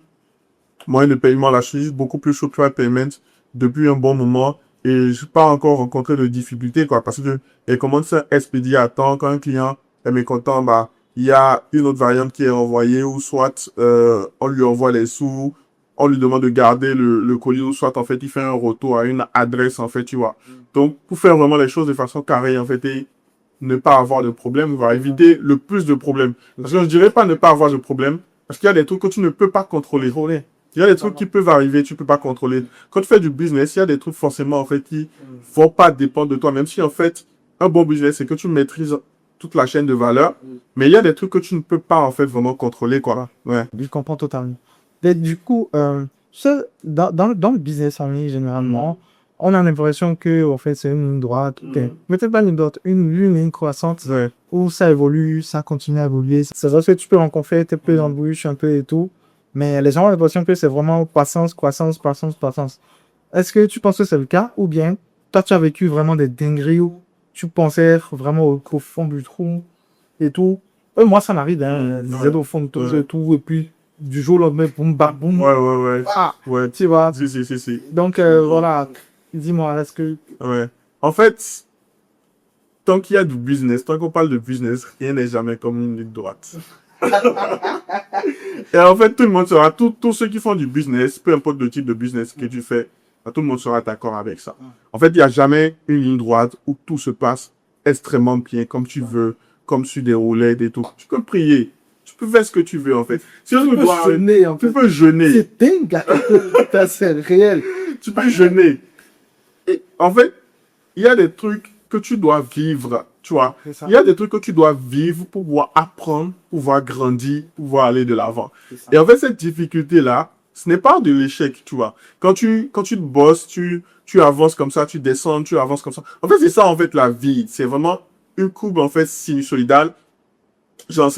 moyen de paiement là, j'utilise beaucoup plus Shopify Payment depuis un bon moment et je n'ai pas encore rencontré de difficultés, quoi, parce que les commandes sont expédiées à temps. Quand un client est mécontent, bah, il y a une autre variante qui est envoyée ou soit on lui envoie les sous, on lui demande de garder le colis ou soit en fait il fait un retour à une adresse, en fait, tu vois. Donc, pour faire vraiment les choses de façon carrée, en fait, et ne pas avoir de problème, on va éviter le plus de problèmes. Parce que je dirais pas ne pas avoir de problème, parce qu'il y a des trucs que tu ne peux pas contrôler. Il y a des trucs qui peuvent arriver, tu peux pas contrôler. Quand tu fais du business, il y a des trucs forcément, en fait, qui vont pas dépendre de toi. Même si, en fait, un bon business, c'est que tu maîtrises toute la chaîne de valeur. Mais il y a des trucs que tu ne peux pas, en fait, vraiment contrôler, quoi. Ouais. Je comprends totalement. Et du coup, Dans le business en ligne, généralement, on a l'impression que, en fait, c'est une ligne droite. Peut-être pas une ligne droite, une ligne croissante Ouais. où ça évolue, ça continue à évoluer. C'est vrai que tu peux rencontrer tes peu d'embûches un peu et tout. Mais les gens ont l'impression que c'est vraiment croissance, croissance, croissance, croissance. Est-ce que tu penses que c'est le cas? Ou bien, toi, tu as vécu vraiment des dingueries où tu pensais vraiment au fond du trou et tout? Moi, ça m'arrive, hein. J'étais au fond du trou et tout. Et puis, du jour au lendemain, boum, bam, boum. Ouais. Ah, Ouais. tu vois. Si. Donc, voilà. Dis-moi, est-ce que... Ouais. En fait, tant qu'il y a du business, tant qu'on parle de business, rien n'est jamais comme une ligne droite. Et en fait, tout le monde sera, tous ceux qui font du business, peu importe le type de business que tu fais, tout le monde sera d'accord avec ça. En fait, il n'y a jamais une ligne droite où tout se passe extrêmement bien, comme tu veux, comme sur des roulettes et tout. Tu peux prier. Tu peux faire ce que tu veux, en fait. Si Tu peux jeûner, en tu fait. peux jeûner. C'est dingue, c'est réel. Tu peux jeûner. Et en fait, il y a des trucs que tu dois vivre, tu vois. C'est ça. Il y a des trucs que tu dois vivre pour pouvoir apprendre, pour pouvoir grandir, pour pouvoir aller de l'avant. C'est ça. Et en fait, cette difficulté-là, ce n'est pas de l'échec, tu vois. Quand tu bosses, tu avances comme ça, tu descends, tu avances comme ça. En fait, c'est ça, en fait, la vie. C'est vraiment une courbe, en fait, sinusoïdale. Genre,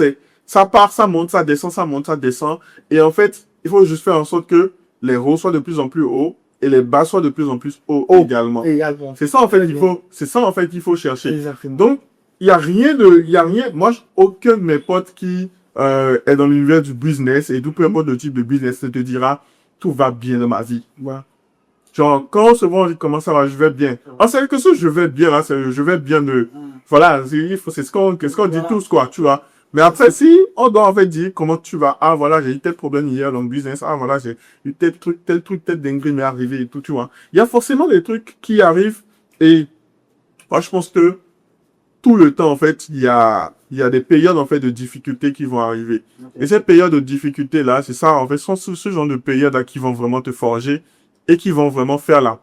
ça part, ça monte, ça descend, ça monte, ça descend. Et en fait, il faut juste faire en sorte que les hauts soient de plus en plus hauts et les bas soient de plus en plus hauts également. Également. C'est ça, en fait, qu'il faut chercher. Exactement. Donc, il y a rien, moi, aucun de mes potes qui est dans l'univers du business et tout, peu importe le type de business, te dira, tout va bien dans ma vie. Ouais. Genre, quand on se voit, on dit comment ça va, je vais bien. En c'est que ça, je vais bien, là, je vais bien de, voilà, c'est ce qu'on dit tous, quoi, tu vois. Mais après, si on doit en fait dire comment tu vas, ah voilà, j'ai eu tel problème hier dans le business, ah voilà, j'ai eu tel truc, telle dinguerie m'est arrivé et tout, tu vois. Il y a forcément des trucs qui arrivent et moi, je pense que tout le temps, en fait, il y a des périodes, en fait, de difficultés qui vont arriver. Et ces périodes de difficultés-là, c'est ça, en fait, sont ce genre de périodes-là qui vont vraiment te forger et qui vont vraiment faire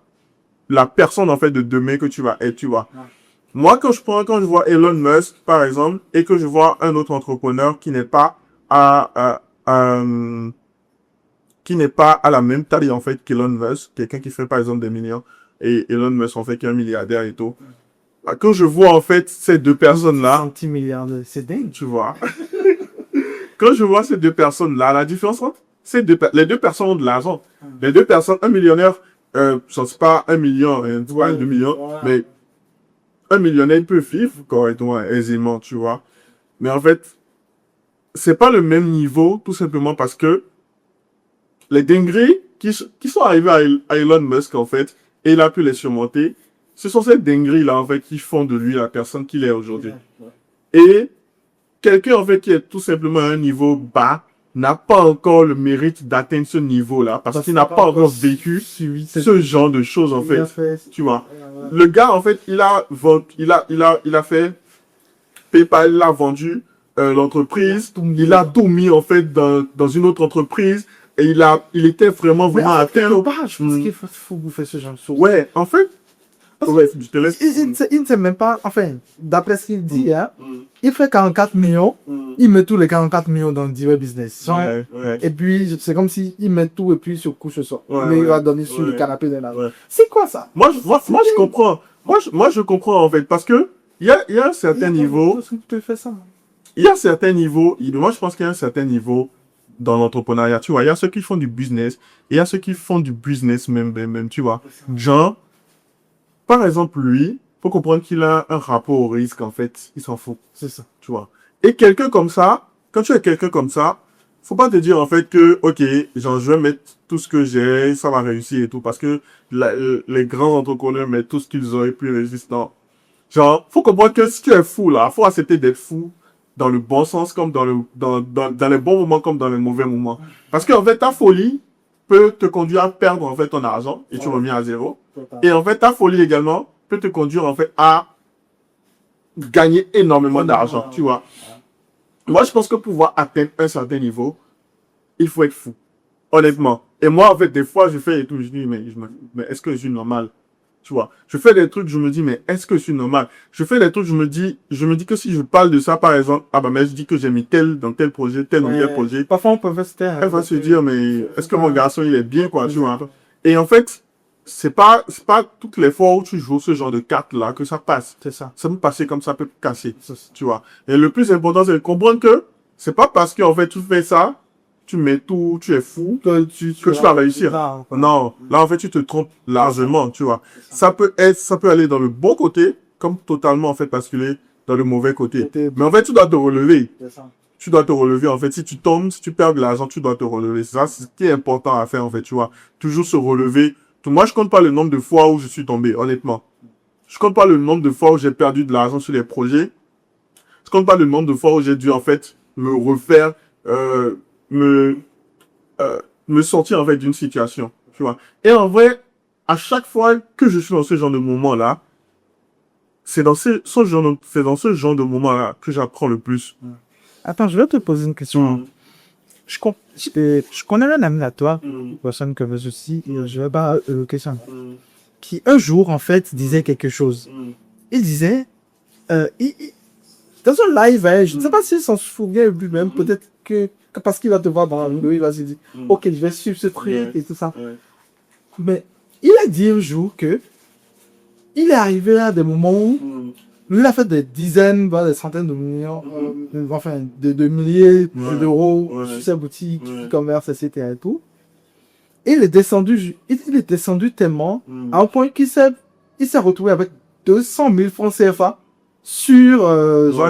la personne, en fait, de demain que tu vas être, tu vois. Moi, quand je vois Elon Musk, par exemple, et que je vois un autre entrepreneur qui n'est pas qui n'est pas à la même taille, en fait, qu'Elon Musk, quelqu'un qui fait, par exemple, des millions, et Elon Musk, en fait, qui est un milliardaire et tout. Quand je vois, en fait, ces deux personnes-là, Anti-milliardaire, c'est dingue. tu vois, quand je vois ces deux personnes-là, la différence entre les deux personnes ont de l'argent. Les deux personnes, un millionnaire, ça c'est pas 1 million, tu vois, 2 millions, mais un millionnaire peut vivre correctement, aisément, tu vois. Mais en fait, c'est pas le même niveau, tout simplement parce que les dingueries qui sont arrivées à Elon Musk, en fait, et il a pu les surmonter, ce sont ces dingueries-là, en fait, qui font de lui la personne qu'il est aujourd'hui. Et quelqu'un, en fait, qui est tout simplement à un niveau bas, n'a pas encore le mérite d'atteindre ce niveau-là, parce qu'il n'a pas encore vécu ce genre de choses, en fait. Tu vois. Le gars, en fait, il a fait PayPal, il a vendu l'entreprise, il a tout mis, en fait, dans une autre entreprise, et il était vraiment atteint. Je pense qu'il faut bouffer ce genre de choses. Ouais, en fait, ouais, je te laisse. Il ne sait même pas, enfin, d'après ce qu'il dit, hein, il fait 44 millions, il met tous les 44 millions dans le direct business. Ouais. Et puis, c'est comme s'il met tout et puis sur couche sort. Mais il va donner sur le canapé de la. Ouais. C'est quoi ça? Moi, je comprends. Moi, je comprends, en fait, parce que il y a un certain niveau. Tu peux faire ça. Il y a un certain niveau. Moi, je pense qu'il y a un certain niveau dans l'entrepreneuriat. Tu vois, il y a ceux qui font du business et il y a ceux qui font du business même, tu vois. Genre, par exemple, lui, faut comprendre qu'il a un rapport au risque, en fait. Il s'en fout. C'est ça. Tu vois. Et quelqu'un comme ça, quand tu es quelqu'un comme ça, faut pas te dire, en fait, que, ok, genre, je vais mettre tout ce que j'ai, ça va réussir et tout, parce que les grands entrepreneurs mettent tout ce qu'ils ont et puis ils résistent. Non. Genre, faut comprendre que si tu es fou, là, faut accepter d'être fou dans le bon sens, comme dans les bons moments, comme dans les mauvais moments. Parce que, en fait, ta folie peut te conduire à perdre, en fait, ton argent, et tu reviens à zéro. Et en fait, ta folie également peut te conduire, en fait, à gagner énormément d'argent, tu vois. Moi, je pense que pour pouvoir atteindre un certain niveau, il faut être fou. Honnêtement. Et moi, en fait, des fois, je fais et tout, je dis, mais est-ce que je suis normal? Tu vois, je fais des trucs, je me dis, mais est-ce que je suis normal? Je fais des trucs, je me dis que si je parle de ça, par exemple, ah bah, mais je dis que j'ai mis tel dans tel projet, tel dans tel projet, Parfois, on peut faire elle va se dire, mais est-ce que mon garçon, il est bien, quoi, tu vois? Et en fait, c'est pas toutes les fois où tu joues ce genre de cartes-là que ça passe. C'est ça. Ça peut passer comme ça peut casser, tu vois. Et le plus important, c'est de comprendre que c'est pas parce que, en fait, tu fais ça, tu mets tout, tu es fou, que tu vas réussir. Non, là, en fait, tu te trompes largement, tu vois. Ça peut aller dans le bon côté, comme totalement, en fait, basculer dans le mauvais côté. Mais en fait, tu dois te relever. Tu dois te relever, en fait. Si tu tombes, si tu perds de l'argent, tu dois te relever. Ça, c'est ce qui est important à faire, en fait, tu vois. Toujours se relever. Moi, je compte pas le nombre de fois où je suis tombé, honnêtement. Je compte pas le nombre de fois où j'ai perdu de l'argent sur les projets. Je compte pas le nombre de fois où j'ai dû, en fait, me refaire, me sortir, en fait, d'une situation, tu vois. Et en vrai, à chaque fois que je suis dans ce genre de moment-là, c'est dans ce genre de moment-là que j'apprends le plus. Attends, je vais te poser une question. Je connais un ami à toi, une personne que je aussi, je vais pas question, qui un jour, en fait, disait quelque chose. Il disait, dans un live, hein, je ne sais pas s'il s'en souvient lui-même, peut-être que parce qu'il va te voir dans la vidéo, il va se dire, ok, je vais suivre ce truc et tout ça. Mais il a dit un jour que il est arrivé à des moments où lui, il a fait des dizaines, voire des centaines de millions, enfin, de milliers d'euros sur ses boutiques, e-commerce, etc. et tout. Et il est descendu tellement, à un point qu'il s'est retrouvé avec 200 000 francs CFA sur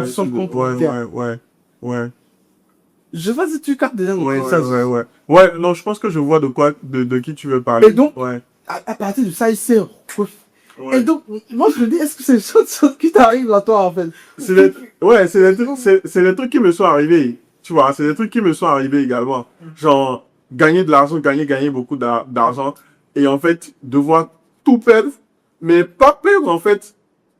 son compte. Ouais. Je sais pas si tu captes déjà le message. Ouais, non, je pense que je vois de qui tu veux parler. Et donc, à partir de ça, il s'est Et donc, moi je me dis, est-ce que c'est les choses qui t'arrivent à toi en fait? C'est des trucs qui me sont arrivés. Tu vois, c'est des trucs qui me sont arrivés également. Genre, gagner de l'argent, gagner beaucoup d'argent. Et en fait, devoir tout perdre. Mais pas perdre en fait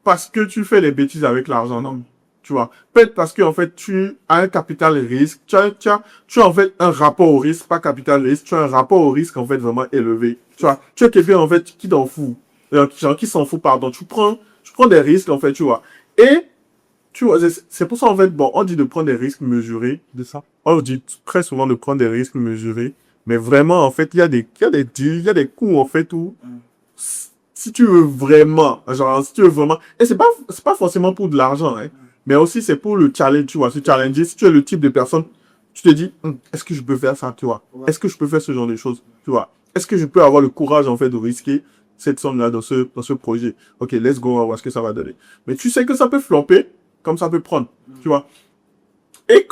parce que tu fais des bêtises avec l'argent, non. Tu vois, peut-être parce que en fait tu as un capital risque, tu as en fait un rapport au risque, pas capital risque, tu as un rapport au risque en fait vraiment élevé. Tu vois, tu es quelqu'un en fait qui t'en fout. Genre qui s'en fout, pardon. Tu prends des risques, en fait, tu vois. Et, tu vois, c'est pour ça, en fait, bon, on dit de prendre des risques mesurés. De ça. On dit très souvent de prendre des risques mesurés. Mais vraiment, en fait, il y a des deals, il y a des coups, en fait, où, si tu veux vraiment, genre, si tu veux vraiment, et c'est pas forcément pour de l'argent, hein. Mais aussi, c'est pour le challenge, tu vois, se challenger. Si tu es le type de personne, tu te dis, est-ce que je peux faire ça, tu vois? Est-ce que je peux faire ce genre de choses, tu vois? Est-ce que je peux avoir le courage, en fait, de risquer cette somme-là dans ce projet? Ok, let's go, on va voir ce que ça va donner. Mais tu sais que ça peut flopper, comme ça peut prendre, tu vois. Et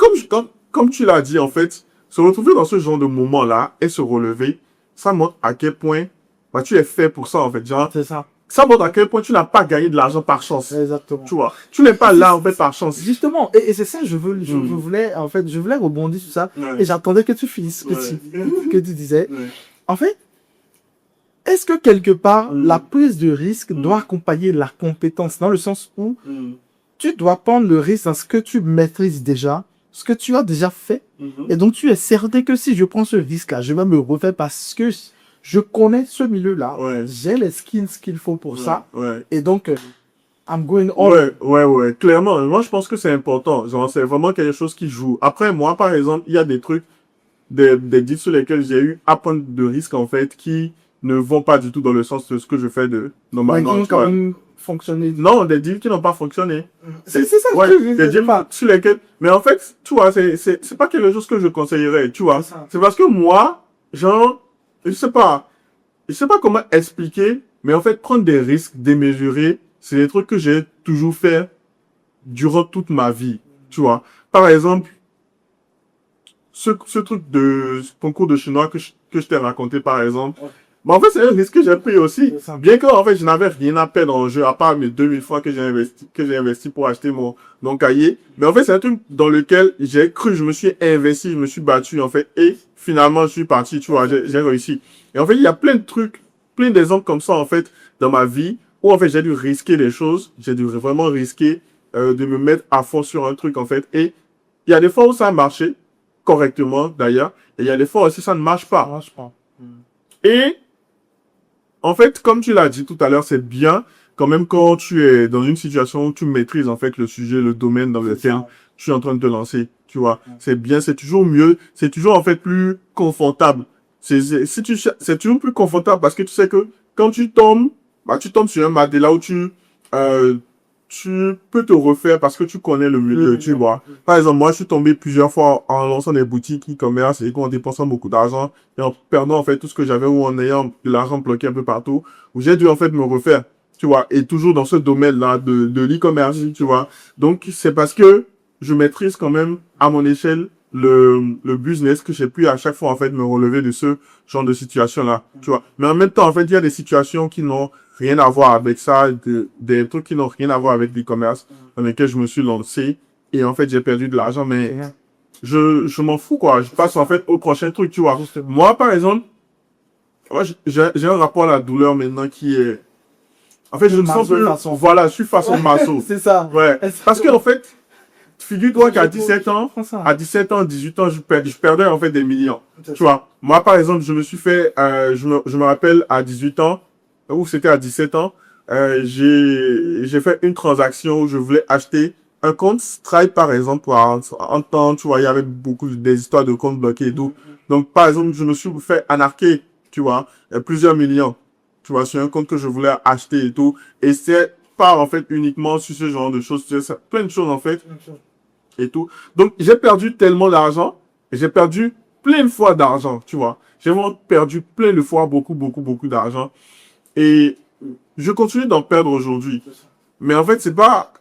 comme tu l'as dit, en fait, se retrouver dans ce genre de moment-là et se relever, ça montre à quel point bah, tu es fait pour ça, en fait. Genre, c'est ça. Ça montre à quel point tu n'as pas gagné de l'argent par chance. Exactement. Tu vois, tu n'es pas là, en fait, par chance. Justement, et c'est ça, je voulais rebondir sur ça, et j'attendais que tu finisses que tu disais. En fait, est-ce que quelque part, la prise de risque doit accompagner la compétence, dans le sens où tu dois prendre le risque dans ce que tu maîtrises déjà, ce que tu as déjà fait, et donc tu es certain que si je prends ce risque-là, je vais me refaire parce que je connais ce milieu-là, j'ai les skills qu'il faut pour ça, et donc I'm going all. Ouais, clairement, moi je pense que c'est important, genre c'est vraiment quelque chose qui joue. Après, moi par exemple, il y a des trucs, des deals sur lesquels j'ai eu à prendre de risques en fait, qui ne vont pas du tout dans le sens de ce que je fais de normalement. Ils quand même fonctionné. Non, des deals qui n'ont pas fonctionné. C'est ça. Des deals sur lesquels. Mais en fait, tu vois, c'est pas quelque chose que je conseillerais, tu vois. C'est parce que moi, genre, je sais pas comment expliquer, mais en fait, prendre des risques démesurés, c'est des trucs que j'ai toujours fait durant toute ma vie, tu vois. Par exemple, ce truc de concours de chinois que je t'ai raconté, par exemple. Mais en fait, c'est un risque que j'ai pris aussi. Bien que, en fait, je n'avais rien à perdre en jeu, à part mes 2000 francs que j'ai investi pour acheter mon cahier. Mais en fait, c'est un truc dans lequel j'ai cru, je me suis investi, je me suis battu, en fait, et finalement, je suis parti, tu vois, j'ai réussi. Et en fait, il y a plein de trucs, plein d'exemples comme ça, en fait, dans ma vie, où, en fait, j'ai dû risquer les choses, j'ai dû vraiment risquer, de me mettre à fond sur un truc, en fait, et il y a des fois où ça a marché, correctement, d'ailleurs, et il y a des fois aussi ça ne marche pas. Ça marche pas. Et, en fait, comme tu l'as dit tout à l'heure, c'est bien quand même quand tu es dans une situation où tu maîtrises en fait le sujet, le domaine dans lequel tu es en train de te lancer, tu vois. C'est bien, c'est toujours mieux, c'est toujours en fait plus confortable. C'est toujours plus confortable parce que tu sais que quand tu tombes, bah, tu tombes sur un matelas où euh, tu peux te refaire parce que tu connais le milieu, tu vois. Par exemple, moi, je suis tombé plusieurs fois en lançant des boutiques e-commerce et en dépensant beaucoup d'argent et en perdant en fait tout ce que j'avais ou en ayant de l'argent bloqué un peu partout, où j'ai dû en fait me refaire, tu vois. Et toujours dans ce domaine-là de l'e-commerce, tu vois. Donc, c'est parce que je maîtrise quand même à mon échelle le business que j'ai pu à chaque fois en fait me relever de ce genre de situation-là, tu vois. Mais en même temps, en fait, il y a des situations qui n'ont rien à voir avec ça, des trucs qui n'ont rien à voir avec l'e-commerce dans lesquels je me suis lancé et en fait j'ai perdu de l'argent, mais je m'en fous quoi. Je passe en fait au prochain truc, tu vois. Moi, par exemple, moi, j'ai un rapport à la douleur maintenant qui est, en fait, je me sens plus, voilà, je suis façon maso. C'est ça. Ouais. Parce que en fait, figure-toi qu'à 17 ans, à 17 ans, 18 ans, je perdais en fait des millions. Tu vois. Moi, par exemple, je me suis fait, je me rappelle à 18 ans, ou c'était à 17 ans, j'ai fait une transaction où je voulais acheter un compte Stripe, par exemple, en temps, tu vois, il y avait beaucoup des histoires de comptes bloqués et tout. Donc, par exemple, je me suis fait anarquer, tu vois, plusieurs millions, tu vois, sur un compte que je voulais acheter et tout. Et c'est pas, en fait, uniquement sur ce genre de choses, c'est plein de choses, en fait, et tout. Donc, j'ai perdu tellement d'argent, et j'ai perdu plein de fois d'argent, tu vois. J'ai vraiment perdu plein de fois beaucoup d'argent. Et je continue d'en perdre aujourd'hui. Mais en fait, c'est pas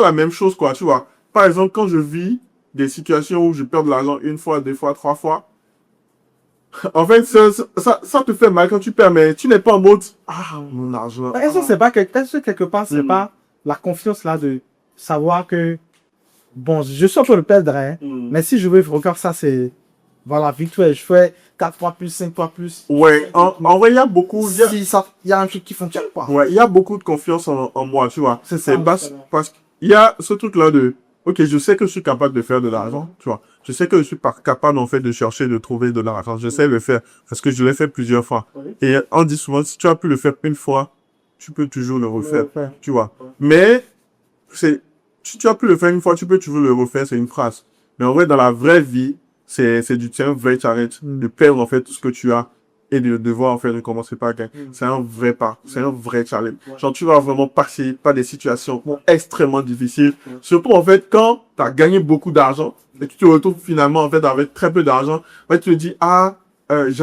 la même chose, quoi, tu vois. Par exemple, quand je vis des situations où je perds de l'argent une fois, deux fois, trois fois, en fait, ça te fait mal quand tu perds, mais tu n'es pas en mode, ah, mon argent. Est-ce que c'est pas est-ce que quelque part, c'est pas la confiance là de savoir que, bon, je suis en train de perdre, hein, mais si je veux regarder ça, c'est, voilà, victoire, je fais 4 fois plus, 5 fois plus. Ouais, en vrai, il y a beaucoup, Si ça, il y a un truc qui fonctionne pas. ouais, il y a beaucoup de confiance en moi, tu vois. C'est ça. Parce qu'il y a ce truc-là de, ok, je sais que je suis capable de faire de l'argent, tu vois. Je sais que je suis pas capable, en fait, de chercher, de trouver de l'argent. Je sais le faire parce que je l'ai fait plusieurs fois. Et on dit souvent, si tu as pu le faire une fois, tu peux toujours le refaire, tu vois. Mais, si tu as pu le faire une fois, tu peux toujours le refaire, c'est une phrase. Mais en vrai, dans la vraie vie, c'est un vrai challenge de perdre, en fait, tout ce que tu as et de devoir, en fait, recommencer par gain. C'est un vrai pas. C'est un vrai challenge. Genre, tu vas vraiment passer par des situations extrêmement difficiles. Surtout, en fait, quand tu as gagné beaucoup d'argent et que tu te retrouves finalement, en fait, avec très peu d'argent, en fait, tu te dis, ah, il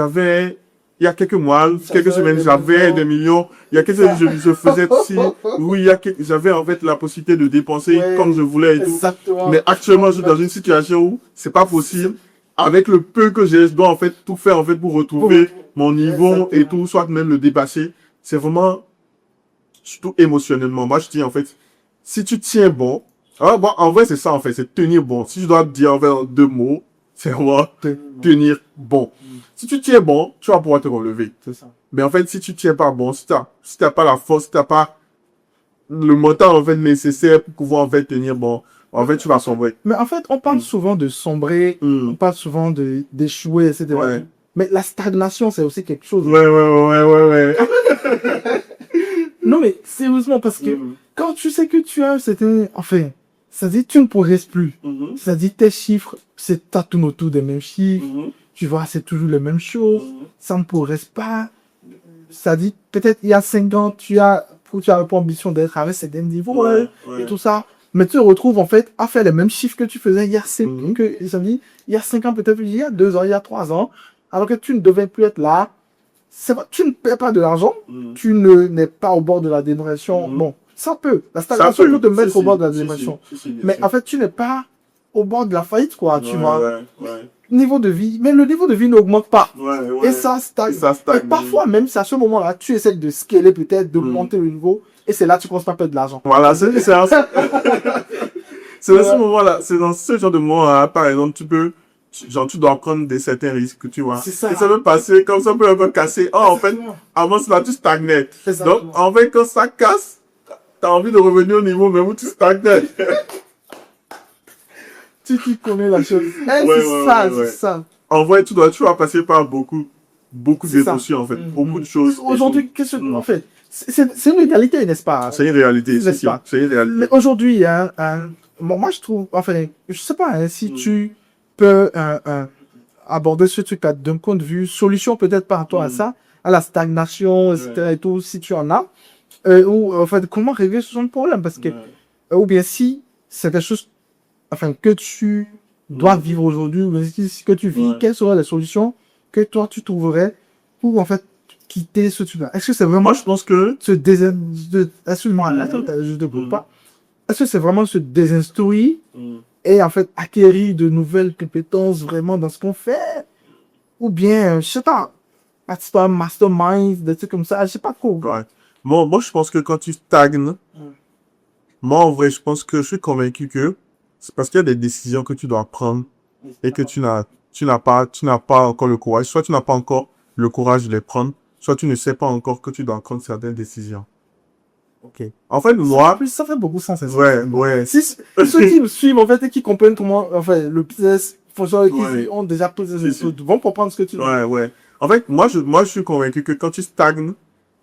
y a quelques mois, quelques semaines, j'avais des millions. Il y a quelques semaines, je faisais ci. Oui, j'avais en fait la possibilité de dépenser comme je voulais et tout. Exactement. Mais actuellement, je suis dans une situation où c'est pas possible. Avec le peu que j'ai, je dois en fait tout faire en fait pour retrouver mon niveau et tout, soit même le dépasser. C'est vraiment, surtout émotionnellement. Moi, je dis en fait, si tu tiens bon, bon, en vrai, c'est ça en fait, c'est tenir bon. Si je dois te dire en fait en deux mots, c'est vraiment tenir bon. Si tu tiens bon, tu vas pouvoir te relever. C'est ça. Mais en fait, si tu tiens pas bon, si t'as pas la force, si t'as pas le montant en fait nécessaire pour pouvoir en fait tenir bon, en fait, tu vas sombrer. Mais en fait, on parle souvent de sombrer, on parle souvent d'échouer, etc. Ouais. Mais la stagnation, c'est aussi quelque chose. Ouais. Non, mais sérieusement, parce que quand tu sais que tu as un certain... Enfin, ça dit tu ne progresses plus. Ça dit tes chiffres, ça tourne autour des mêmes chiffres. Tu vois, c'est toujours les mêmes choses. Ça ne progresse pas. Ça dit, peut-être il y a 5 ans, tu as pour ambition d'être avec certains niveaux et tout ça. Mais tu te retrouves en fait à faire les mêmes chiffres que tu faisais il y a 5 ans. Ça veut dire, il y a 5 ans, peut-être il y a 2 ans, il y a 3 ans. Alors que tu ne devais plus être là. Tu ne perds pas de l'argent. Tu n'es pas au bord de la dépression. Bon, ça peut. La stagnation peut te mettre au bord de la dépression. Mais en fait, tu n'es pas au bord de la faillite, quoi. Tu vois. Niveau de vie. Mais le niveau de vie n'augmente pas. Et ça stagne. Et parfois, même si à ce moment-là, tu essaies de scaler peut-être, de monter le niveau. Et c'est là que tu commences à perdre de l'argent. Voilà, c'est dans ce moment-là, c'est dans ce genre de moment-là, par exemple, tu dois prendre certains risques, tu vois. C'est ça. Et ça peut passer, comme ça peut encore casser. Oh, en fait, avant cela, tu stagnais. Donc, en fait, quand ça casse, t'as envie de revenir au niveau même où tu stagnais. Tu connais la chose. C'est ça. En vrai, tu vas passer par beaucoup beaucoup C'est ça. d'émotions, en fait. Beaucoup de choses. Aujourd'hui, qu'est-ce que, en fait, c'est une réalité, n'est-ce pas? C'est une réalité, c'est N'est-ce sûr. pas? C'est une réalité. Mais aujourd'hui, bon, moi, je trouve, enfin, je sais pas, si tu peux aborder ce truc-là d'un point de vue solution, peut-être par rapport à ça, à la stagnation, etc. et tout, si tu en as, ou, en fait, comment régler ce genre de problème? Parce que, ou bien si c'est quelque chose, enfin, que tu dois vivre aujourd'hui, ou bien si que tu vis, quelles seraient les solutions que toi, tu trouverais pour, en fait, quitter ce truc-là? Est-ce que c'est vraiment Moi, je pense que se excuse-moi, attends, je te coupe pas. Est-ce que c'est vraiment se désinstruire et en fait acquérir de nouvelles compétences vraiment dans ce qu'on fait? Ou bien, je sais pas, un mastermind, des trucs comme ça, je sais pas quoi. ouais. Moi, je pense que quand tu stagnes, moi, en vrai, je pense que je suis convaincu que c'est parce qu'il y a des décisions que tu dois prendre et que tu n'as pas encore le courage. Soit tu n'as pas encore le courage de les prendre, soit tu ne sais pas encore que tu dois prendre certaines décisions. Ok. En fait, moi, Ça fait beaucoup de sens. ouais. Si ceux qui me suivent en fait et qui comprennent comment enfin, le business fonctionne, Ouais. qui ont déjà posé des choses, vont comprendre ce que tu dis. Ouais. En fait, moi, je suis convaincu que quand tu stagnes,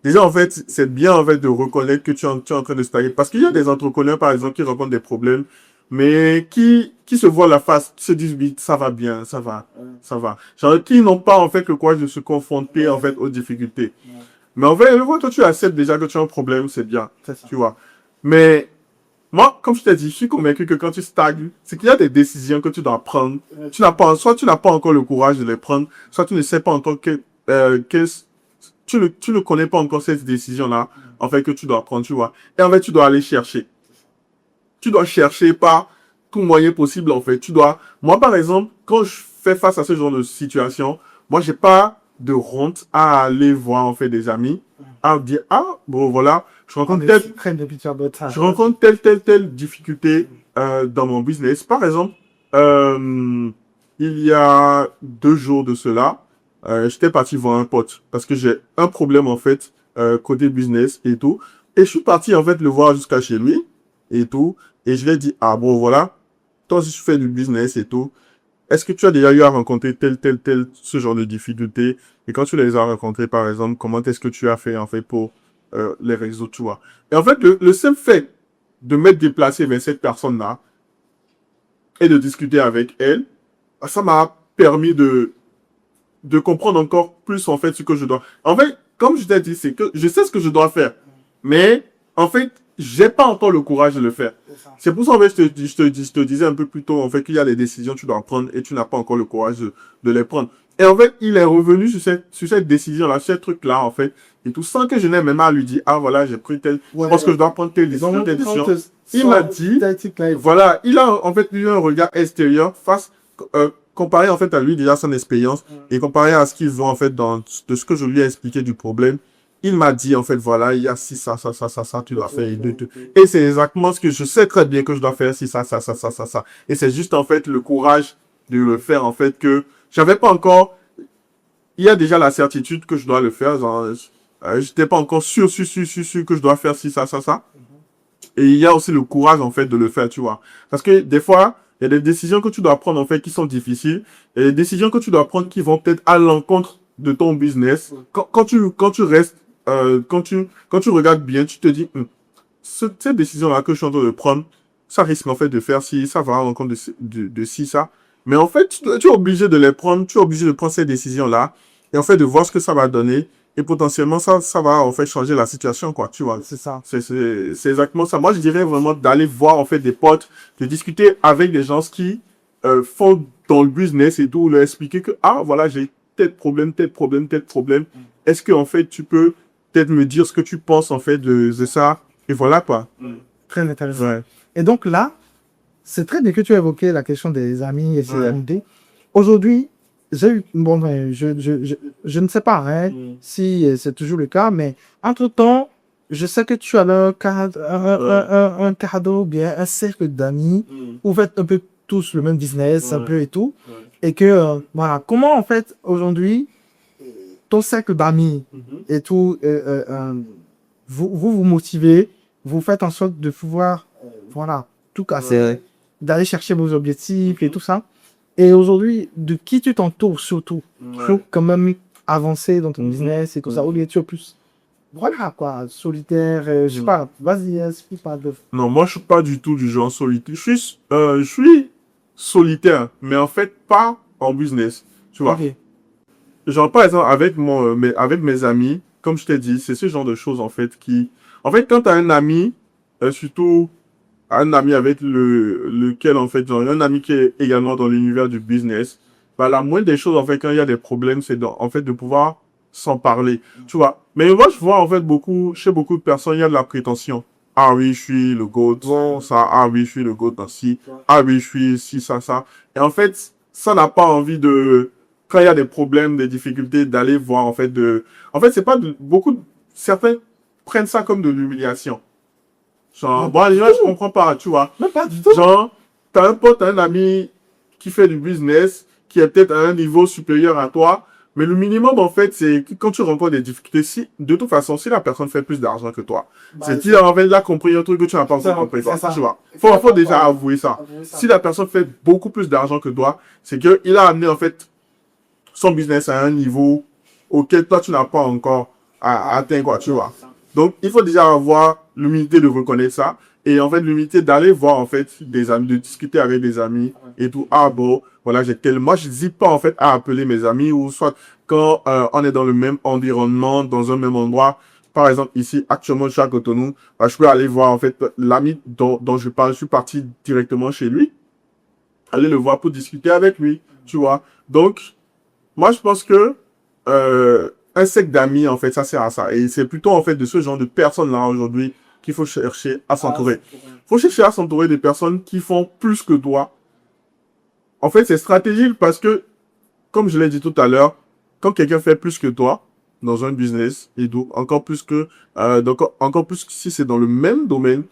déjà, en fait, c'est bien, en fait, de reconnaître que tu es en train de stagner. Parce qu'il y a des entrepreneurs, par exemple, qui rencontrent des problèmes, mais qui se voient la face, se disent, oui, ça va bien, ça va. Genre, qui n'ont pas, en fait, le courage de se confronter, en fait, aux difficultés. Mais en fait, toi, tu acceptes déjà que tu as un problème, c'est bien, tu vois. Mais, moi, comme je t'ai dit, je suis convaincu que quand tu stagnes, c'est qu'il y a des décisions que tu dois prendre. Soit tu n'as pas encore le courage de les prendre, soit tu ne sais pas encore tu ne connais pas encore cette décision-là, en fait, que tu dois prendre, tu vois. Et en fait, tu dois aller chercher. Tu dois chercher par tout moyen possible, en fait. Moi, par exemple, quand je fais face à ce genre de situation, moi, j'ai pas de honte à aller voir, en fait, des amis, à dire, ah, bon, voilà, je rencontre telle difficulté dans mon business. Par exemple, il y a 2 jours de cela, j'étais parti voir un pote parce que j'ai un problème en fait côté business et tout. Et je suis parti en fait le voir jusqu'à chez lui et tout. Et je lui ai dit, ah bon voilà, toi si tu fais du business et tout, est-ce que tu as déjà eu à rencontrer ce genre de difficultés? Et quand tu les as rencontrés par exemple, comment est-ce que tu as fait en fait pour les réseaux, tu vois? Et en fait, le seul fait de m'être déplacé vers cette personne-là et de discuter avec elle, ça m'a permis de comprendre encore plus, en fait, ce que je dois. En fait, comme je t'ai dit, c'est que je sais ce que je dois faire. Mais, en fait, j'ai pas encore le courage de le faire. C'est pour ça, en fait, je te disais un peu plus tôt, en fait, qu'il y a des décisions que tu dois prendre et tu n'as pas encore le courage de les prendre. Et en fait, il est revenu sur cette décision-là, sur ce truc-là, en fait, et tout, sans que je n'ai même à lui dire, ah, voilà, j'ai pris je pense que je dois prendre telle décision, telle décision. Il m'a dit, voilà, il a, en fait, eu un regard extérieur comparé, en fait, à lui, déjà, son expérience, et comparé à ce qu'ils voit, en fait, de ce que je lui ai expliqué du problème, il m'a dit, en fait, voilà, il y a si ça, tu dois faire. Et c'est exactement ce que je sais très bien que je dois faire, si ça. Et c'est juste, en fait, le courage de le faire, en fait, que j'avais pas encore, il y a déjà la certitude que je dois le faire, genre, j'étais pas encore sûr que je dois faire si ça. Et il y a aussi le courage, en fait, de le faire, tu vois. Parce que des fois, il y a des décisions que tu dois prendre, en fait, qui sont difficiles. Et des décisions que tu dois prendre qui vont peut-être à l'encontre de ton business. Quand tu restes, quand tu regardes bien, tu te dis, cette décision-là que je suis en train de prendre, ça risque, en fait, de faire si, ça va à l'encontre de si, ça. Mais en fait, tu es obligé de les prendre, tu es obligé de prendre ces décisions-là. Et en fait, de voir ce que ça va donner. Et potentiellement, ça va, en fait, changer la situation, quoi, tu vois. C'est ça. C'est exactement ça. Moi, je dirais vraiment d'aller voir, en fait, des potes, de discuter avec des gens qui font dans le business et tout, leur expliquer que, ah, voilà, j'ai tel problème. Est-ce que, en fait, tu peux peut-être me dire ce que tu penses, en fait, de ça? Et voilà, quoi. Très intéressant. Ouais. Et donc là, c'est très bien que tu as évoqué la question des amis et ses amitiés. Aujourd'hui, j'ai eu, bon, je ne sais pas si c'est toujours le cas, mais entre-temps, je sais que tu as un cadre, bien un cercle d'amis, où vous faites un peu tous le même business, un peu et tout, et que, voilà, comment en fait, aujourd'hui, ton cercle d'amis et tout, vous motivez, vous faites en sorte de pouvoir, voilà, tout casser, d'aller chercher vos objectifs et tout ça. Et aujourd'hui, de qui tu t'entoures surtout? Faut quand même avancé dans ton business et tout ça, ou bien tu es plus, voilà, quoi, solitaire, je sais pas, vas-y, explique pas de... Non, moi, je suis pas du tout du genre solitaire. Je suis solitaire, mais en fait, pas en business. Tu vois. Ok. Genre, par exemple, avec mes amis, comme je t'ai dit, c'est ce genre de choses, en fait, en fait, quand t'as un ami, surtout un ami avec lequel, en fait, genre, un ami qui est également dans l'univers du business, bah, la moindre des choses, en fait, quand il y a des problèmes, c'est en fait, de pouvoir s'en parler. Tu vois. Mais moi, je vois, en fait, chez beaucoup de personnes, il y a de la prétention. Ah oui, je suis le GOAT, ça. Ah oui, je suis le GOAT dans ci. Ah oui, je suis ci, ça. Et en fait, ça n'a pas envie quand il y a des problèmes, des difficultés, d'aller voir, en fait, c'est pas certains prennent ça comme de l'humiliation. Genre, bon, les gens, je comprends pas, tu vois. Même pas du tout. Genre, t'as un pote, un ami qui fait du business, qui est peut-être à un niveau supérieur à toi, mais le minimum, en fait, c'est que quand tu rencontres des difficultés, de toute façon, si la personne fait plus d'argent que toi, c'est qu'il a, en fait, il a compris un truc que tu n'as pas encore compris, toi, tu vois. Faut déjà avouer ça. Si la personne fait beaucoup plus d'argent que toi, c'est qu'il a amené, en fait, son business à un niveau auquel toi, tu n'as pas encore atteint, quoi, tu vois. Donc, il faut déjà avoir l'humilité de reconnaître ça. Et en fait, l'humilité d'aller voir, en fait, des amis, de discuter avec des amis et tout. Ah bon, voilà, moi, je n'hésite pas, en fait, à appeler mes amis ou soit quand on est dans le même environnement, dans un même endroit. Par exemple, ici, actuellement, je suis à Cotonou. Bah, je peux aller voir, en fait, l'ami dont je parle. Je suis parti directement chez lui. Aller le voir pour discuter avec lui, tu vois. Donc, moi, je pense que un cercle d'amis, en fait, ça sert à ça. Et c'est plutôt, en fait, de ce genre de personnes-là, aujourd'hui, qu'il faut chercher à s'entourer. Il faut chercher à s'entourer des personnes qui font plus que toi. En fait, c'est stratégique parce que, comme je l'ai dit tout à l'heure, quand quelqu'un fait plus que toi, dans un business, et donc, encore plus si c'est dans le même domaine,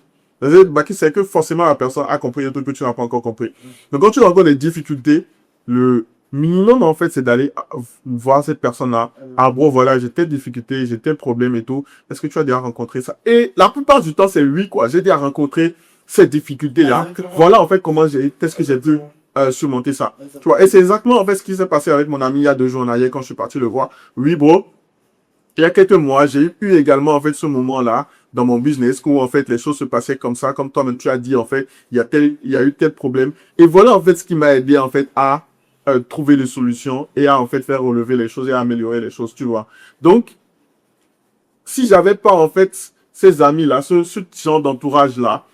c'est que forcément la personne a compris un truc que tu n'as pas encore compris. Donc, quand tu rencontres des difficultés, le minimum, en fait, c'est d'aller voir cette personne-là. Ah bon, voilà, j'ai telle difficulté, j'ai tel problème et tout. Est-ce que tu as déjà rencontré ça? Et la plupart du temps, c'est oui, quoi. J'ai déjà rencontré cette difficulté-là. Voilà, en fait, qu'est-ce que j'ai pu surmonter ça. Tu vois, et c'est exactement, en fait, ce qui s'est passé avec mon ami il y a 2 jours en arrière quand je suis parti le voir. Oui, bro. Il y a quelques mois, j'ai eu également, en fait, ce moment-là, dans mon business, où, en fait, les choses se passaient comme ça, comme toi-même, tu as dit, en fait, il y a eu tel problème. Et voilà, en fait, ce qui m'a aidé, en fait, à trouver les solutions et à, en fait, faire relever les choses et à améliorer les choses, tu vois. Donc, si j'avais pas, en fait, ces amis-là, ce genre d'entourage-là,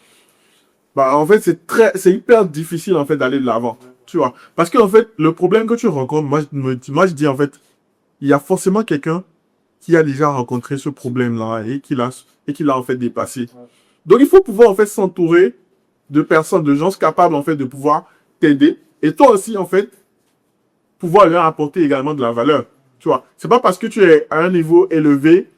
bah, en fait, c'est hyper difficile, en fait, d'aller de l'avant, tu vois. Parce que, en fait, le problème que tu rencontres, moi, je dis, en fait, il y a forcément quelqu'un qui a déjà rencontré ce problème-là et qui l'a en fait dépassé. Donc, il faut pouvoir en fait s'entourer de personnes, de gens capables en fait de pouvoir t'aider et toi aussi en fait pouvoir leur apporter également de la valeur. Tu vois, c'est pas parce que tu es à un niveau élevé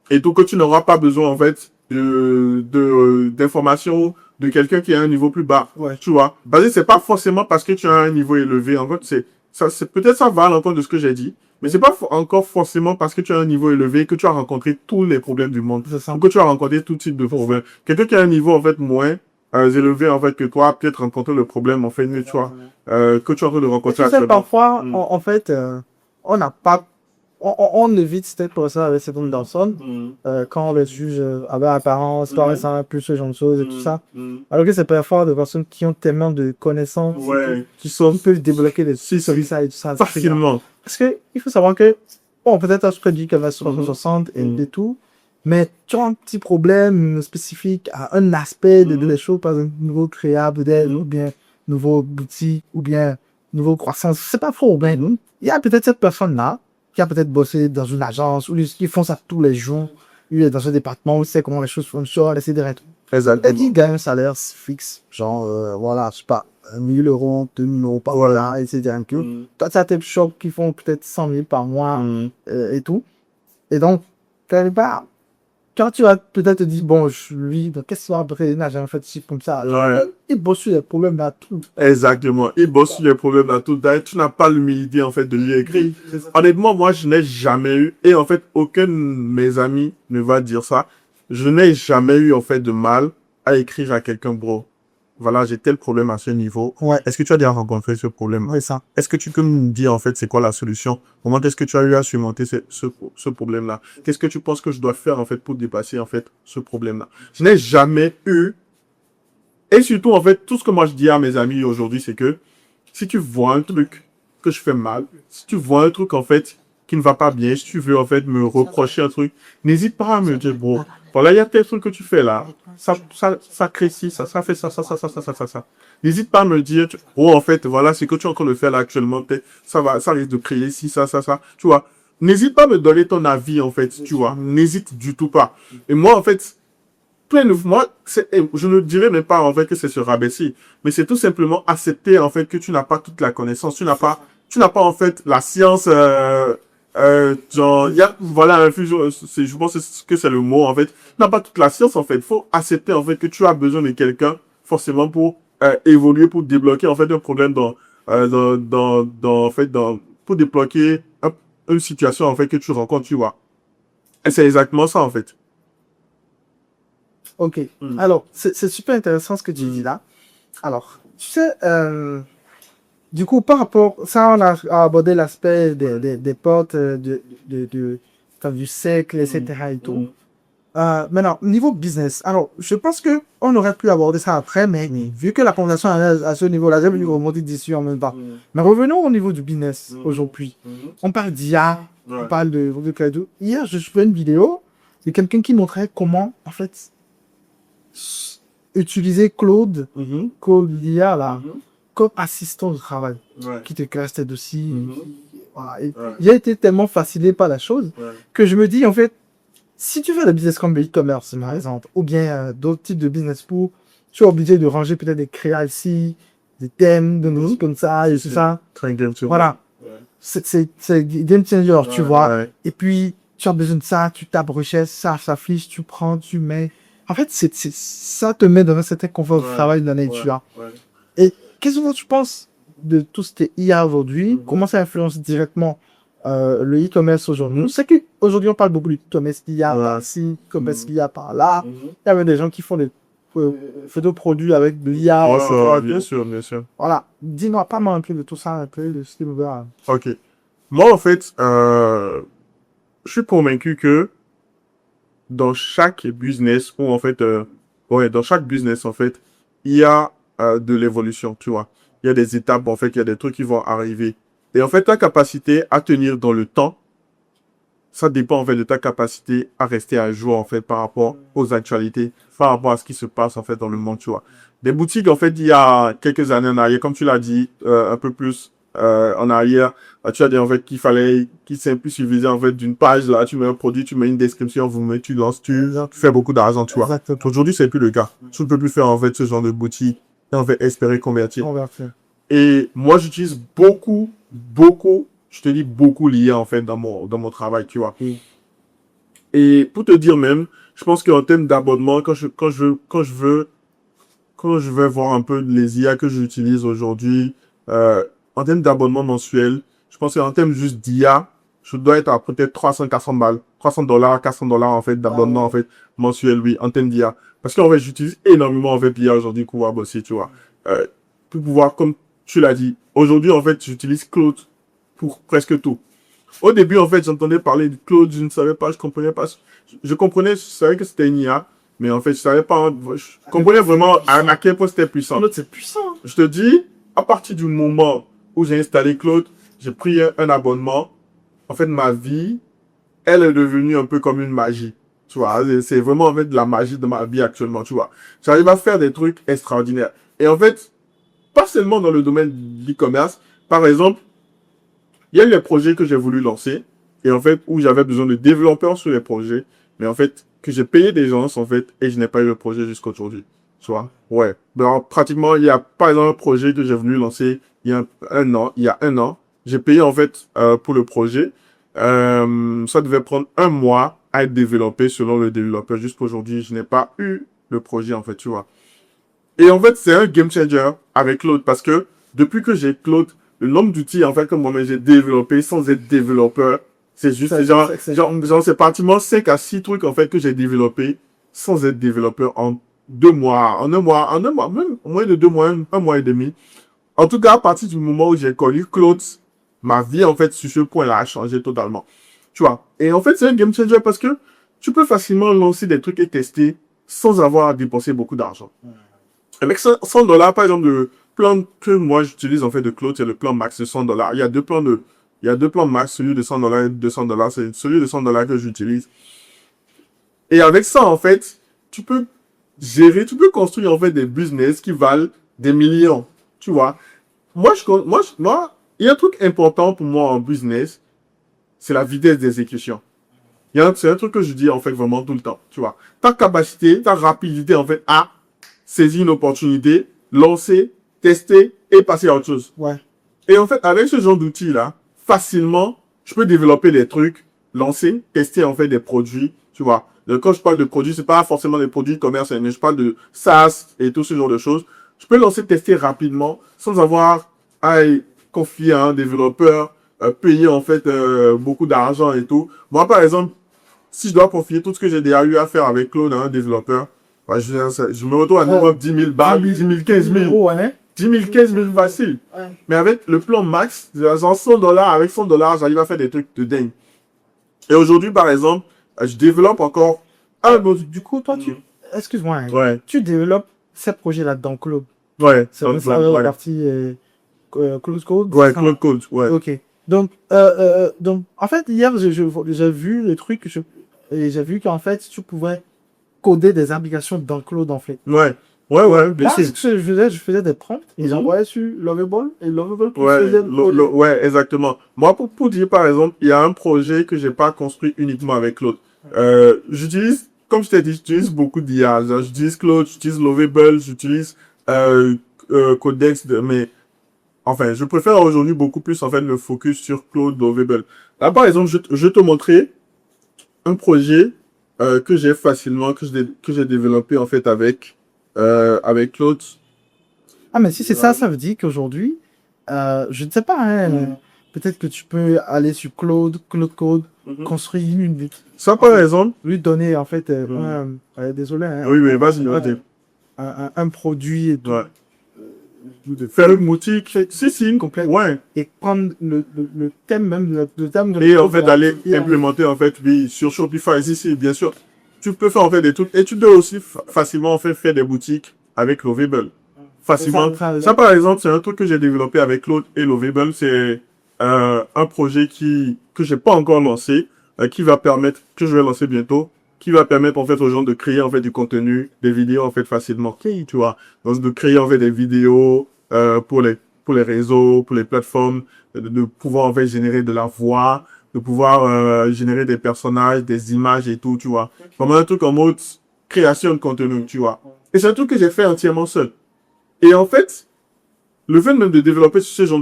et donc que tu n'auras pas besoin en fait d'informations de quelqu'un qui est à un niveau plus bas. Ouais. Tu vois, parce que c'est pas forcément parce que tu as un niveau élevé. En fait, c'est peut-être ça va à l'encontre de ce que j'ai dit. Mais c'est pas encore forcément parce que tu as un niveau élevé que tu as rencontré tous les problèmes du monde. C'est ça. Ou que tu as rencontré tout type de problèmes. Quelqu'un qui a un niveau, en fait, moins élevé, en fait, que toi, peut-être rencontrer le problème, en fait, tu vois, que tu es en train de Et rencontrer tu sais, actuellement. parfois, en fait, on n'a pas... on évite cette personne avec certaines personnes quand on les juge avec apparence, paraissant plus ce genre de choses et tout ça. Alors que c'est parfois des personnes qui ont tellement de connaissances, Ouais. qui peuvent débloquer des Si, sur ça et tout ça. facilement. Parce que il faut savoir que, bon, peut-être je prédis qu'elle va sur 60 et tout, mais tu as un petit problème spécifique à un aspect de les choses, par exemple, nouveau créable d'aide, ou bien nouveau boutique, ou bien nouveau croissance. C'est pas faux, mais il y a peut-être cette personne-là qui a peut-être bossé dans une agence, ou qui font ça tous les jours, il est dans un département où il sait comment les choses fonctionnent, etc. Et qui gagne un salaire fixe, genre, voilà, je sais pas, 1 000 euros, 2 000 euros par mois, etc. Toi, tu as tes shops qui font peut-être 100 000 par mois et tout. Et donc, quelque part, quand tu vas peut-être te dire, bon, lui, qu'est-ce qu'il va après un agent fait chiffre comme ça? Ouais. Il bosse sur les problèmes là, tout. Exactement. Il bosse sur les problèmes dans tout. D'ailleurs, tu n'as pas l'humilité, en fait, de lui écrire. Honnêtement, moi, je n'ai jamais eu, et en fait, aucun de mes amis ne va dire ça. Je n'ai jamais eu, en fait, de mal à écrire à quelqu'un, bro. voilà, j'ai tel problème à ce niveau. Ouais, Est-ce que tu as déjà rencontré ce problème? ouais, ça. Est-ce que tu peux me dire, en fait, c'est quoi la solution? Comment est-ce que tu as eu à surmonter ce problème-là? Qu'est-ce que tu penses que je dois faire, en fait, pour dépasser, en fait, ce problème-là? Je n'ai jamais eu, et surtout, en fait, tout ce que moi je dis à mes amis aujourd'hui, c'est que si tu vois un truc que je fais mal, si tu vois un truc, en fait, qui ne va pas bien, si tu veux, en fait, me reprocher un truc, n'hésite pas à me dire, bro, voilà, il y a tel truc que tu fais là, ça crée ci, ça fait ça. N'hésite pas à me dire, oh, en fait, voilà, c'est que tu es en train de faire là actuellement, peut-être, ça risque de créer ci, ça, tu vois. N'hésite pas à me donner ton avis, en fait, tu vois. N'hésite du tout pas. Et moi, en fait, moi, je ne dirais même pas, en fait, que c'est se rabaisser, mais c'est tout simplement accepter, en fait, que tu n'as pas toute la connaissance, tu n'as pas, en fait, la science, genre, voilà, je pense que c'est le mot, en fait. Tu n'as pas toute la science, en fait. Faut accepter, en fait, que tu as besoin de quelqu'un, forcément, pour évoluer, pour débloquer, en fait, un problème en fait, pour débloquer une situation, en fait, que tu rencontres, tu vois. Et c'est exactement ça, en fait. Ok. Mm. Alors, c'est super intéressant ce que tu dis là. Alors, tu sais, du coup, par rapport, ça, on a abordé l'aspect des portes, enfin, du cercle, etc. et tout. Maintenant, niveau business, alors, je pense que on aurait pu aborder ça après, mais vu que la conversation est à ce niveau-là, j'ai voulu remonter dessus en même temps. Mais revenons au niveau du business aujourd'hui. On parle d'IA, on parle de cadeaux. Hier, je fais une vidéo de quelqu'un qui montrait comment, en fait, utiliser Claude l'IA là, comme assistant de travail, qui te casse tes dossiers. Voilà. J'ai été tellement fasciné par la chose que je me dis, en fait, si tu fais des business comme le e-commerce, par exemple, ou bien d'autres types de business pour, tu es obligé de ranger peut-être des créations, des thèmes, de choses comme ça, et tout ça. Très game changer. Voilà. C'est game changer, tu vois. Ouais. Et puis, tu as besoin de ça, tu tapes recherche, ça s'affiche, tu prends, tu mets. En fait, ça te met dans un certain confort de travail de la nature. Et qu'est-ce que tu penses de tout ce qui est IA aujourd'hui? Comment ça influence directement le e-commerce aujourd'hui? C'est qu'aujourd'hui, on parle beaucoup du e-commerce qu'il y a par-ci, e-commerce qu'il y a par-là. Il y a même des gens qui font des photoproduits avec de l'IA. Bien sûr, bien sûr. Voilà. Dis-moi pas mal un peu de tout ça, un peu de ce qui me va. Ok. Moi, en fait, je suis convaincu que dans chaque business, ou en fait, dans chaque business, en fait, il y a de l'évolution, tu vois. Il y a des étapes, en fait, il y a des trucs qui vont arriver. Et en fait, ta capacité à tenir dans le temps, ça dépend, en fait, de ta capacité à rester à jour, en fait, par rapport aux actualités, par rapport à ce qui se passe, en fait, dans le monde, tu vois. Des boutiques, en fait, il y a quelques années en arrière, comme tu l'as dit, un peu plus en arrière, tu as dit, en fait, qu'il suffisait, en fait, d'une page, là, tu mets un produit, tu mets une description, tu lances, tu fais beaucoup d'argent, tu vois. Exactement. Aujourd'hui, c'est plus le cas. Tu ne peux plus faire, en fait, ce genre de boutique, et, en fait, espérer convertir. Et moi, j'utilise beaucoup, je te dis beaucoup l'IA, en fait, dans mon travail, tu vois. Et pour te dire même, je pense qu'en termes d'abonnement, quand je veux voir un peu les IA que j'utilise aujourd'hui, en termes d'abonnement mensuel, je pense qu'en termes juste d'IA, je dois être à peut-être 400 balles. $300, $400, en fait, d'abonnement, en fait, mensuel, oui, en termes d'IA. Parce qu'en fait, j'utilise énormément, en fait, l'IA aujourd'hui pour pouvoir bosser, tu vois. Pour pouvoir, comme tu l'as dit, aujourd'hui, en fait, j'utilise Claude pour presque tout. Au début, en fait, j'entendais parler de Claude, je ne savais pas, je comprenais pas. Je savais que c'était une IA, mais en fait, je savais pas, je comprenais vraiment à quel point c'était puissant. Claude, c'est puissant. Je te dis, à partir du moment où j'ai installé Claude, j'ai pris un abonnement. En fait, ma vie, elle est devenue un peu comme une magie. Tu vois, c'est vraiment, en fait, de la magie de ma vie actuellement, tu vois. J'arrive à faire des trucs extraordinaires. Et en fait, pas seulement dans le domaine de l'e-commerce. Par exemple, il y a eu des projets que j'ai voulu lancer. Et en fait, où j'avais besoin de développeurs sur les projets. Mais en fait, que j'ai payé des gens, en fait, et je n'ai pas eu le projet jusqu'à aujourd'hui. Tu vois? Ouais. Alors, pratiquement, il y a, par exemple, un projet que j'ai voulu lancer il y a il y a un an. J'ai payé, en fait, pour le projet. Ça devait prendre un mois à être développé selon le développeur. Jusqu'aujourd'hui, je n'ai pas eu le projet, en fait, tu vois. Et en fait, c'est un game changer avec Claude parce que depuis que j'ai Claude, le nombre d'outils, en fait, que moi-même j'ai développé sans être développeur, c'est juste, genre, c'est pratiquement 5 à 6 trucs, en fait, que j'ai développé sans être développeur en 2 mois, en un mois, même moins de 2 mois, un mois et demi. En tout cas, à partir du moment où j'ai connu Claude, ma vie, en fait, sur ce point-là, a changé totalement. Tu vois. Et en fait, c'est un game changer parce que tu peux facilement lancer des trucs et tester sans avoir à dépenser beaucoup d'argent. Avec $100, par exemple, le plan que moi j'utilise en fait de Claude, c'est le plan max de $100. Il y a deux plans max, celui de $100 et $200. C'est celui de $100 que j'utilise. Et avec ça, en fait, tu peux tu peux construire en fait des business qui valent des millions. Tu vois. Il y a un truc important pour moi en business, c'est la vitesse d'exécution. C'est un truc que je dis en fait vraiment tout le temps. Tu vois. Ta capacité, ta rapidité en fait à saisir une opportunité, lancer, tester et passer à autre chose. Ouais. Et en fait, avec ce genre d'outils-là, facilement, je peux développer des trucs, lancer, tester en fait des produits, tu vois. Donc, quand je parle de produits, c'est pas forcément des produits de commerce, mais je parle de SaaS et tout ce genre de choses. Je peux lancer, tester rapidement, sans avoir à confier à un développeur, payer en fait beaucoup d'argent et tout. Moi, par exemple, si je dois confier tout ce que j'ai déjà eu à faire avec Claude à un développeur, bah, je me retrouve à minimum 10 000 balles, 10 000, 15 000. Ouais. 10 000, 15 000 facile. Ouais. Mais avec le plan max, genre $100, avec $100, j'arrive à faire des trucs de dingue. Et aujourd'hui, par exemple, je développe encore un autre. Du coup, toi, excuse-moi, hein. Ouais. Tu développes ces projets-là dans Claude. Ouais. C'est ça, la partie Close Code. Ouais, Cloud Code, ouais. Ok. Donc, en fait, hier, j'ai vu les trucs et j'ai vu qu'en fait, tu pouvais coder des applications dans Claude, en fait. Ouais. Ouais, bien Là, sûr. ce que je faisais des prompts et j'envoyais sur Lovable et Lovable Ouais, faisait ouais, exactement. Moi, pour dire, par exemple, il y a un projet que j'ai pas construit uniquement avec Claude. J'utilise, comme je t'ai dit, j'utilise beaucoup d'IA. J'utilise Claude, j'utilise Lovable, j'utilise Codex, mais enfin, je préfère aujourd'hui beaucoup plus en fait me focus sur Claude Lovable. Là, par exemple, je vais te montrer un projet que j'ai facilement, que j'ai développé en fait avec Claude. Ah, mais si c'est ça, ça veut dire qu'aujourd'hui, je ne sais pas, hein, peut-être que tu peux aller sur Claude Code, construire Ça, par exemple. lui donner, en fait, désolé, hein, Oui, vas-y, vas-y. un produit et tout. Ouais. Faire une boutique, si, Complète. ouais. Et prendre le thème même, le thème de Et en fait, d'aller implémenter, en fait, oui, sur Shopify, si, bien sûr. Tu peux faire, en fait, des trucs. Et tu peux aussi facilement, en fait, faire des boutiques avec Lovable. Facilement. Ça, par exemple, c'est un truc que j'ai développé avec Claude et Lovable. C'est un projet que j'ai pas encore lancé, qui va permettre, que je vais lancer bientôt, qui va permettre, en fait, aux gens de créer, en fait, du contenu, des vidéos, en fait, facilement. Tu vois. Donc, de créer, en fait, des vidéos, pour les réseaux, pour les plateformes, de pouvoir, en fait, générer de la voix, de pouvoir, générer des personnages, des images et tout, tu vois. Comme un truc en mode création de contenu, tu vois. Et c'est un truc que j'ai fait entièrement seul. Et en fait, le fait même de développer sur ce genre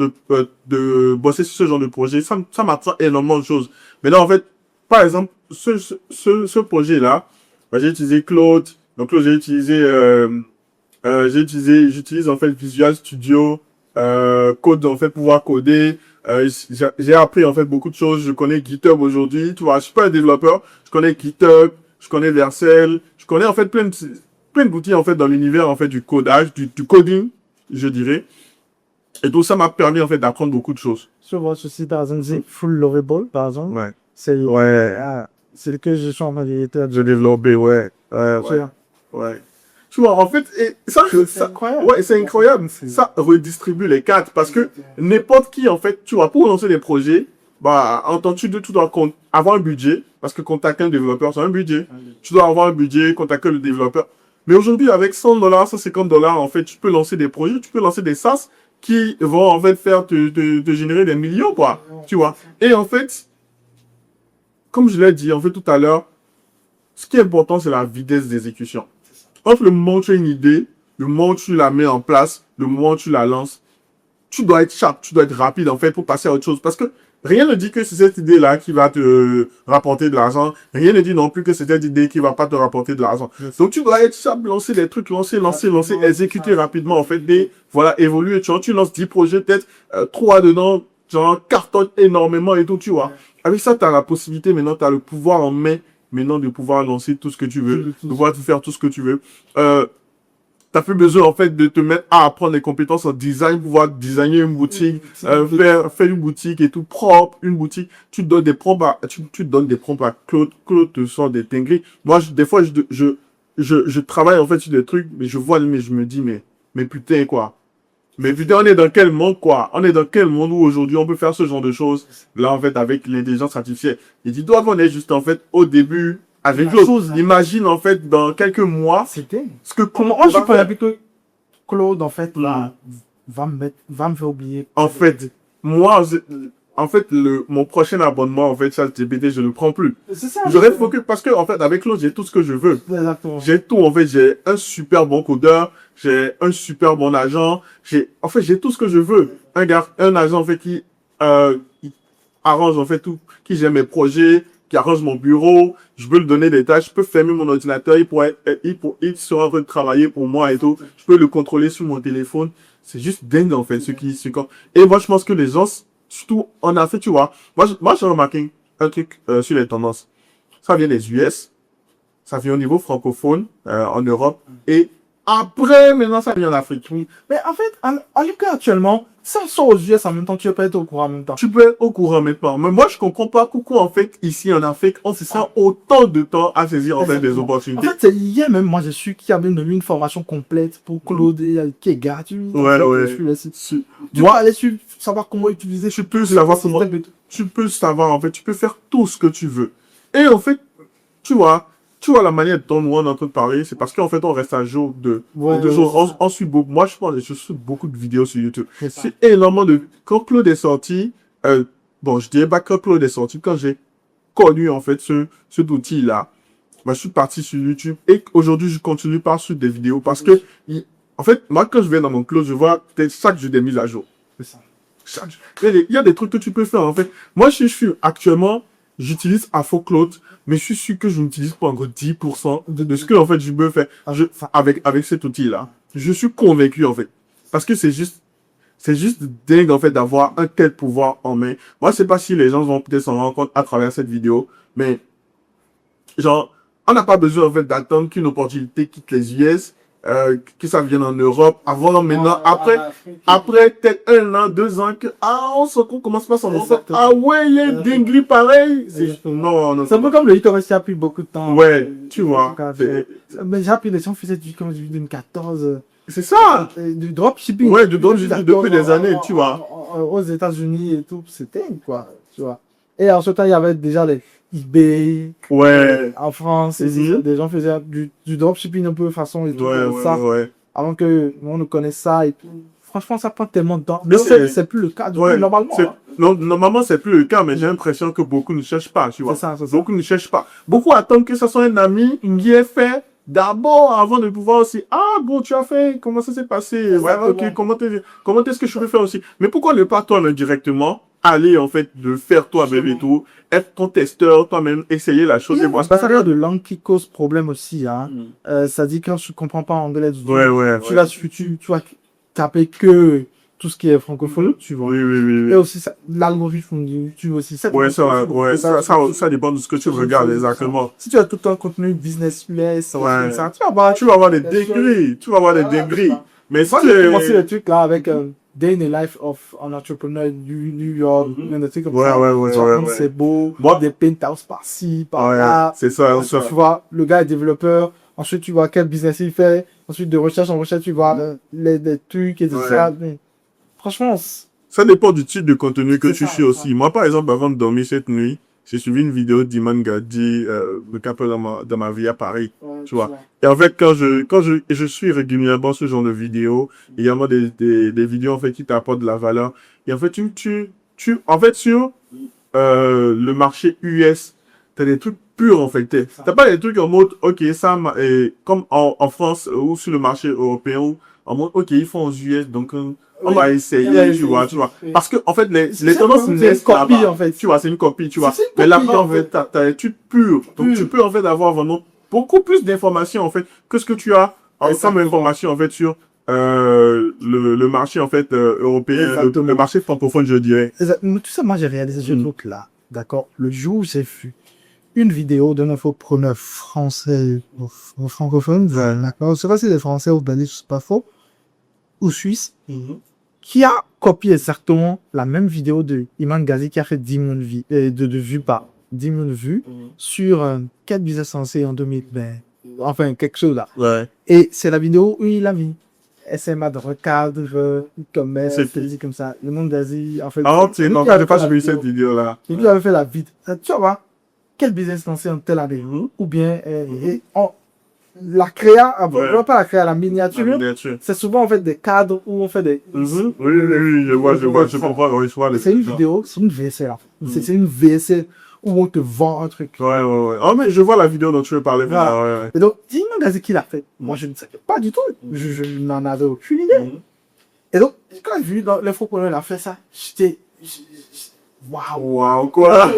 de bosser sur ce genre de projet, ça m'apprend énormément de choses. Mais là, en fait, par exemple, ce projet-là, bah, j'ai utilisé Claude. Donc, Claude, j'utilise en fait Visual Studio, Code, en fait, pouvoir coder. J'ai appris, en fait, beaucoup de choses. Je connais GitHub aujourd'hui. Tu vois, je suis pas un développeur. Je connais GitHub, je connais Vercel. Je connais, en fait, plein d'outils, en fait, dans l'univers, en fait, du codage, du coding, je dirais. Et tout ça m'a permis, en fait, d'apprendre beaucoup de choses. Sur votre site, par exemple, c'est Full Lovable, par exemple. Ouais. C'est Ouais. c'est le que je suis en train Je développé, ouais. Ouais. Tu vois, en fait, et ça, c'est incroyable. Ouais, c'est incroyable. Ça redistribue les cartes parce que n'importe qui, en fait, tu vois, pour lancer des projets, bah, en temps tu dois avoir un budget parce que contacter un développeur, c'est un budget. Tu dois avoir un budget, contacter le développeur. Mais aujourd'hui, avec $100, $150, en fait, tu peux lancer des projets, tu peux lancer des SaaS qui vont, en fait, faire te générer des millions, quoi. Tu vois. Et en fait, comme je l'ai dit, en fait, tout à l'heure, ce qui est important, c'est la vitesse d'exécution. Entre le moment où tu as une idée, le moment où tu la mets en place, le moment où tu la lances, tu dois être sharp, tu dois être rapide, en fait, pour passer à autre chose. Parce que rien ne dit que c'est cette idée-là qui va te rapporter de l'argent. Rien ne dit non plus que c'est cette idée qui va pas te rapporter de l'argent. Donc, tu dois être sharp, lancer des trucs, lancer, exécuter rapidement, en fait, voilà, évoluer. Tu lances 10 projets, peut-être 3 dedans, genre, cartonne énormément et tout, tu vois. Avec ça, tu as la possibilité, maintenant, tu as le pouvoir en main maintenant de pouvoir lancer tout ce que tu veux, Tout- de pouvoir faire tout ce que tu veux. T'as plus besoin, en fait, de te mettre à apprendre les compétences en design, pouvoir designer une boutique, faire une boutique et tout propre, une boutique. Tu donnes des prompts tu donnes des prompts à Claude. Claude te sort des dingueries. Moi, des fois, je travaille, en fait, sur des trucs, mais je vois, mais je me dis, mais putain, quoi. Mais putain, on est dans quel monde, quoi? On est dans quel monde où aujourd'hui on peut faire ce genre de choses? Là, en fait, avec l'intelligence artificielle. Et dis-toi qu'on est juste, en fait, au début, avec La l'autre. chose, hein. Imagine, en fait, dans quelques mois, C'était. ce que Comment comment moi, je suis pas que Claude, en fait, là, va me faire oublier. En fait, mon prochain abonnement, en fait, ChatGPT, je ne le prends plus. C'est ça. Je reste focus parce que, en fait, avec l'autre, j'ai tout ce que je veux. Exactement. J'ai tout, en fait, j'ai un super bon codeur, j'ai un super bon agent, j'ai tout ce que je veux. Un agent, en fait, qui arrange, en fait, tout, qui gère mes projets, qui arrange mon bureau, je peux lui donner des tâches, je peux fermer mon ordinateur, il sera en train de travailler pour moi et tout, je peux le contrôler sur mon téléphone. C'est juste dingue, en fait, et moi, je pense que les gens, surtout en Afrique, tu vois, moi, j'ai remarqué un truc, sur les tendances. Ça vient des US, ça vient au niveau francophone, en Europe, et après, maintenant, ça vient en Afrique. Oui. Mais en fait, en tout cas, actuellement, ça sort aux US en même temps, tu vas pas être au courant en même temps. Tu peux être au courant maintenant. Mais moi, je comprends pas pourquoi, en fait, ici en Afrique, on se sent autant de temps à saisir, en fait, des Exactement. En opportunités. fait, c'est hier même, moi, j'ai su qu'il y avait une formation complète pour Claude qui est gratuit. Ouais, ouais. Je suis là-dessus. Tu Moi, aller sur savoir comment utiliser. tu peux savoir comment, tu peux savoir, en fait, tu peux faire tout ce que tu veux. Et en fait, tu vois la manière dont nous on est en train de parler, c'est parce qu'en fait, on reste à jour Ouais, de ouais, choses. c'est ça. On suit beaucoup, moi, je pense, je suis beaucoup de vidéos sur YouTube. C'est ça. C'est énormément quand Claude est sorti, bon, je dirais pas quand Claude est sorti, quand j'ai connu, en fait, cet outil-là, bah, je suis parti sur YouTube et aujourd'hui, je continue par suivre des vidéos parce que, en fait, moi, quand je vais dans mon Claude, je vois peut-être chaque jour des mises à jour. C'est ça. Il y a des trucs que tu peux faire, en fait. Moi, je suis actuellement, j'utilise Afro Claude, mais je suis sûr que je n'utilise pas encore 10% de ce que, en fait, je peux faire avec cet outil-là. Je suis convaincu, en fait. Parce que c'est juste dingue, en fait, d'avoir un tel pouvoir en main. Moi, je sais pas si les gens vont peut-être s'en rendre compte à travers cette vidéo, mais, genre, on n'a pas besoin, en fait, d'attendre qu'une opportunité quitte les US, que ça vienne en Europe, avant, maintenant, après peut-être 1 an, 2 ans, on commence pas à s'en rendre compte. Exactement. Ah ouais, il y a une dinguerie pareil. Exactement. Non. C'est un peu comme le Hitoris qui a pris beaucoup de temps. Ouais, tu vois. En tout cas, mais j'ai appris les gens faisaient comme du 2014. C'est ça. Du dropshipping. Ouais, du dropshipping depuis des années, tu vois. Aux États-Unis et tout, c'était quoi, tu vois. Et en ce temps, il y avait déjà les eBay. Ouais. En France, des gens faisaient du dropshipping un peu façon et tout. Ouais. Avant que on ne connaisse ça et tout. Franchement, ça prend tellement de temps. Mais C'est plus le cas. Normalement. Non, normalement, c'est plus le cas, mais j'ai l'impression que beaucoup ne cherchent pas, tu vois. C'est ça. Beaucoup ne cherchent pas. Beaucoup attendent que ce soit un ami qui ait fait d'abord avant de pouvoir aussi. Ah, bon, tu as fait, comment ça s'est passé? Ouais, ok, comment est-ce que je peux faire aussi? Mais pourquoi ne pas toi-même directement aller, en fait, de faire toi-même et tout, être ton testeur, toi-même, essayer la chose et voir. L'ambassadeur de langue qui cause problème aussi, hein. Ça dit quand tu comprends pas anglais, Ouais. tu vas taper que tout ce qui est francophone, tu vois. Oui. Et aussi, l'algorithme de YouTube aussi. Ça dépend de ce que tu regardes exactement. Si tu as tout un contenu business US, tu vas avoir des dingueries. Mais si tu commencer le truc là avec Day in the Life of an Entrepreneur New York, des trucs comme ça. Ouais. C'est beau, des penthouses par-ci, par-là. C'est ça. Tu vois, le gars est développeur. Ensuite, tu vois quel business il fait. Ensuite, de recherche en recherche, tu vois les trucs et tout ça. Mais, franchement, ça dépend du type de contenu que tu suis aussi. Moi, par exemple, avant de dormir cette nuit, j'ai suivi une vidéo d'Iman Gadi, le capeur dans ma vie à Paris, tu vois. Et en fait, quand je suis régulièrement ce genre de vidéos, il y a des vidéos, en fait, qui t'apportent de la valeur. Et en fait, en fait, sur, le marché US, t'as des trucs purs, en fait. T'as pas des trucs en mode, ok, ça, comme en France, ou sur le marché européen, ou en mode, ok, ils font aux US, donc, on va essayer, tu vois. Parce que, en fait, les tendances naissent là-bas. En fait. Tu vois, c'est une copie, tu vois. Mais là-bas, en fait, t'as des trucs purs. Donc, tu peux, en fait, avoir vraiment beaucoup plus d'informations, en fait, que ce que tu as comme information, en fait, sur, le marché, en fait, européen, le marché francophone, je dirais. Tu sais, moi, j'ai réalisé ce truc-là. D'accord? Le jour où j'ai vu une vidéo d'un infopreneur français ou francophone, d'accord, je ne sais pas si c'est français ou belge, c'est pas faux, ou suisse, qui a copié exactement la même vidéo de Iman Ghazi qui a fait 10 millions de vues par 10 millions de vues sur quel business censé en 2000, enfin quelque chose là. Ouais. Et c'est la vidéo où il a mis SMA de recadre, commerce, C'est c'est comme ça. Le monde d'Asie, en fait. Ah, tu sais, non, lui avait j'ai pas fait la suivi vidéo. cette vidéo-là. Il lui avait fait la vide. Tu vois, quel business lancé en telle année? Ou bien, la créa, vraiment pas la créa, la miniature. La miniature. C'est souvent en fait des cadres où on fait des. Oui, je vois, je comprends, oui, je vois les C'est une vidéo, c'est une VSL. Là. C'est une VSL où on te vend un truc. Ouais. Oh, mais je vois la vidéo dont tu veux parler. Voilà. Ouais. Et donc, dis-moi, Gazi, qui l'a fait. Moi, je ne savais pas du tout. Je n'en avais aucune idée. Et donc, quand j'ai vu dans l'infopreneur, il a fait ça, j'étais. Waouh, quoi.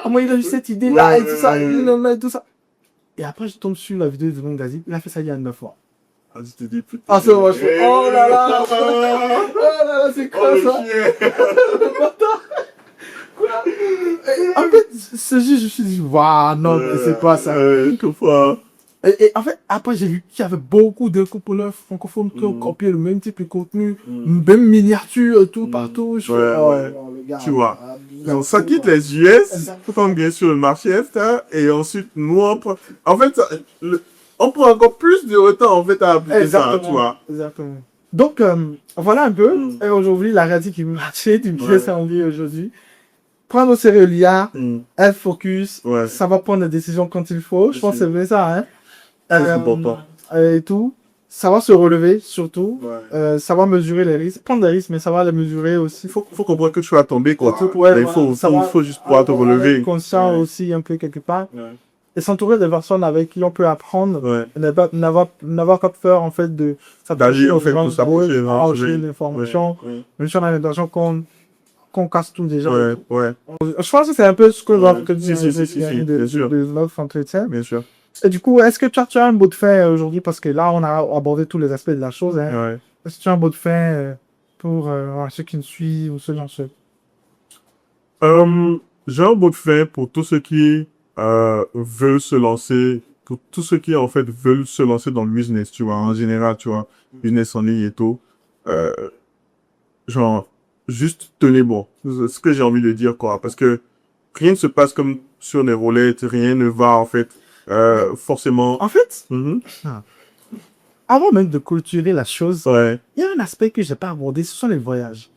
Comment il a eu cette idée-là et tout ça, et tout ça. Et après, je tombe sur la vidéo de Gazi, il a fait ça il y a 9 mois. Ah, je te dis, putain. Ah, c'est moi, je fais, oh là là, oh là là, c'est quoi ça? En fait, ce jour, je me suis dit, waouh, non, mais c'est pas ça. Et en fait, après, j'ai vu qu'il y avait beaucoup d'infopreneurs francophones qui ont copié le même type de contenu, même miniature, tout, partout. Je fais, oh, le gars, tu vois. Donc, ça quitte les US, tout en bien sur le marché Est, et ensuite, nous, en fait, on prend encore plus de retard, en fait, à appliquer ça, tu vois. Exactement. Donc, voilà un peu. Et aujourd'hui, la réalité qui marchait du business en ligne aujourd'hui. Prendre au sérieux l'IA, être focus, savoir prendre des décisions quand il faut. Je pense que c'est bien ça, hein. C'est important. Et tout. Savoir se relever, surtout. Savoir mesurer les risques. Prendre des risques, mais savoir les mesurer aussi. Il faut comprendre que tu vas tomber, quoi. Ouais, il faut juste pouvoir te relever. Conscient aussi, un peu quelque part. Et s'entourer des personnes avec qui on peut apprendre. N'avoir pas peur, en fait, d'agir, en fait, pour s'approcher. L'information. Même si on a l'impression qu'on casse tout déjà. Je pense que c'est un peu ce que de notre entretien. Bien sûr. Et du coup, est-ce que tu as un mot de fin aujourd'hui? Parce que là, on a abordé tous les aspects de la chose. Hein. Est-ce que tu as un mot de fin pour ceux qui nous suivent ou ceux qui nous j'ai un mot de fin pour tous ceux qui veulent se lancer, pour tous ceux qui, en fait, veulent se lancer dans le business, tu vois, en général, tu vois, business en ligne et tout. Genre, juste tenez bon. C'est ce que j'ai envie de dire, quoi. Parce que rien ne se passe comme sur les roulettes, rien ne va, en fait, forcément. En fait, avant même de clôturer la chose, il y a un aspect que je n'ai pas abordé, ce sont les voyages.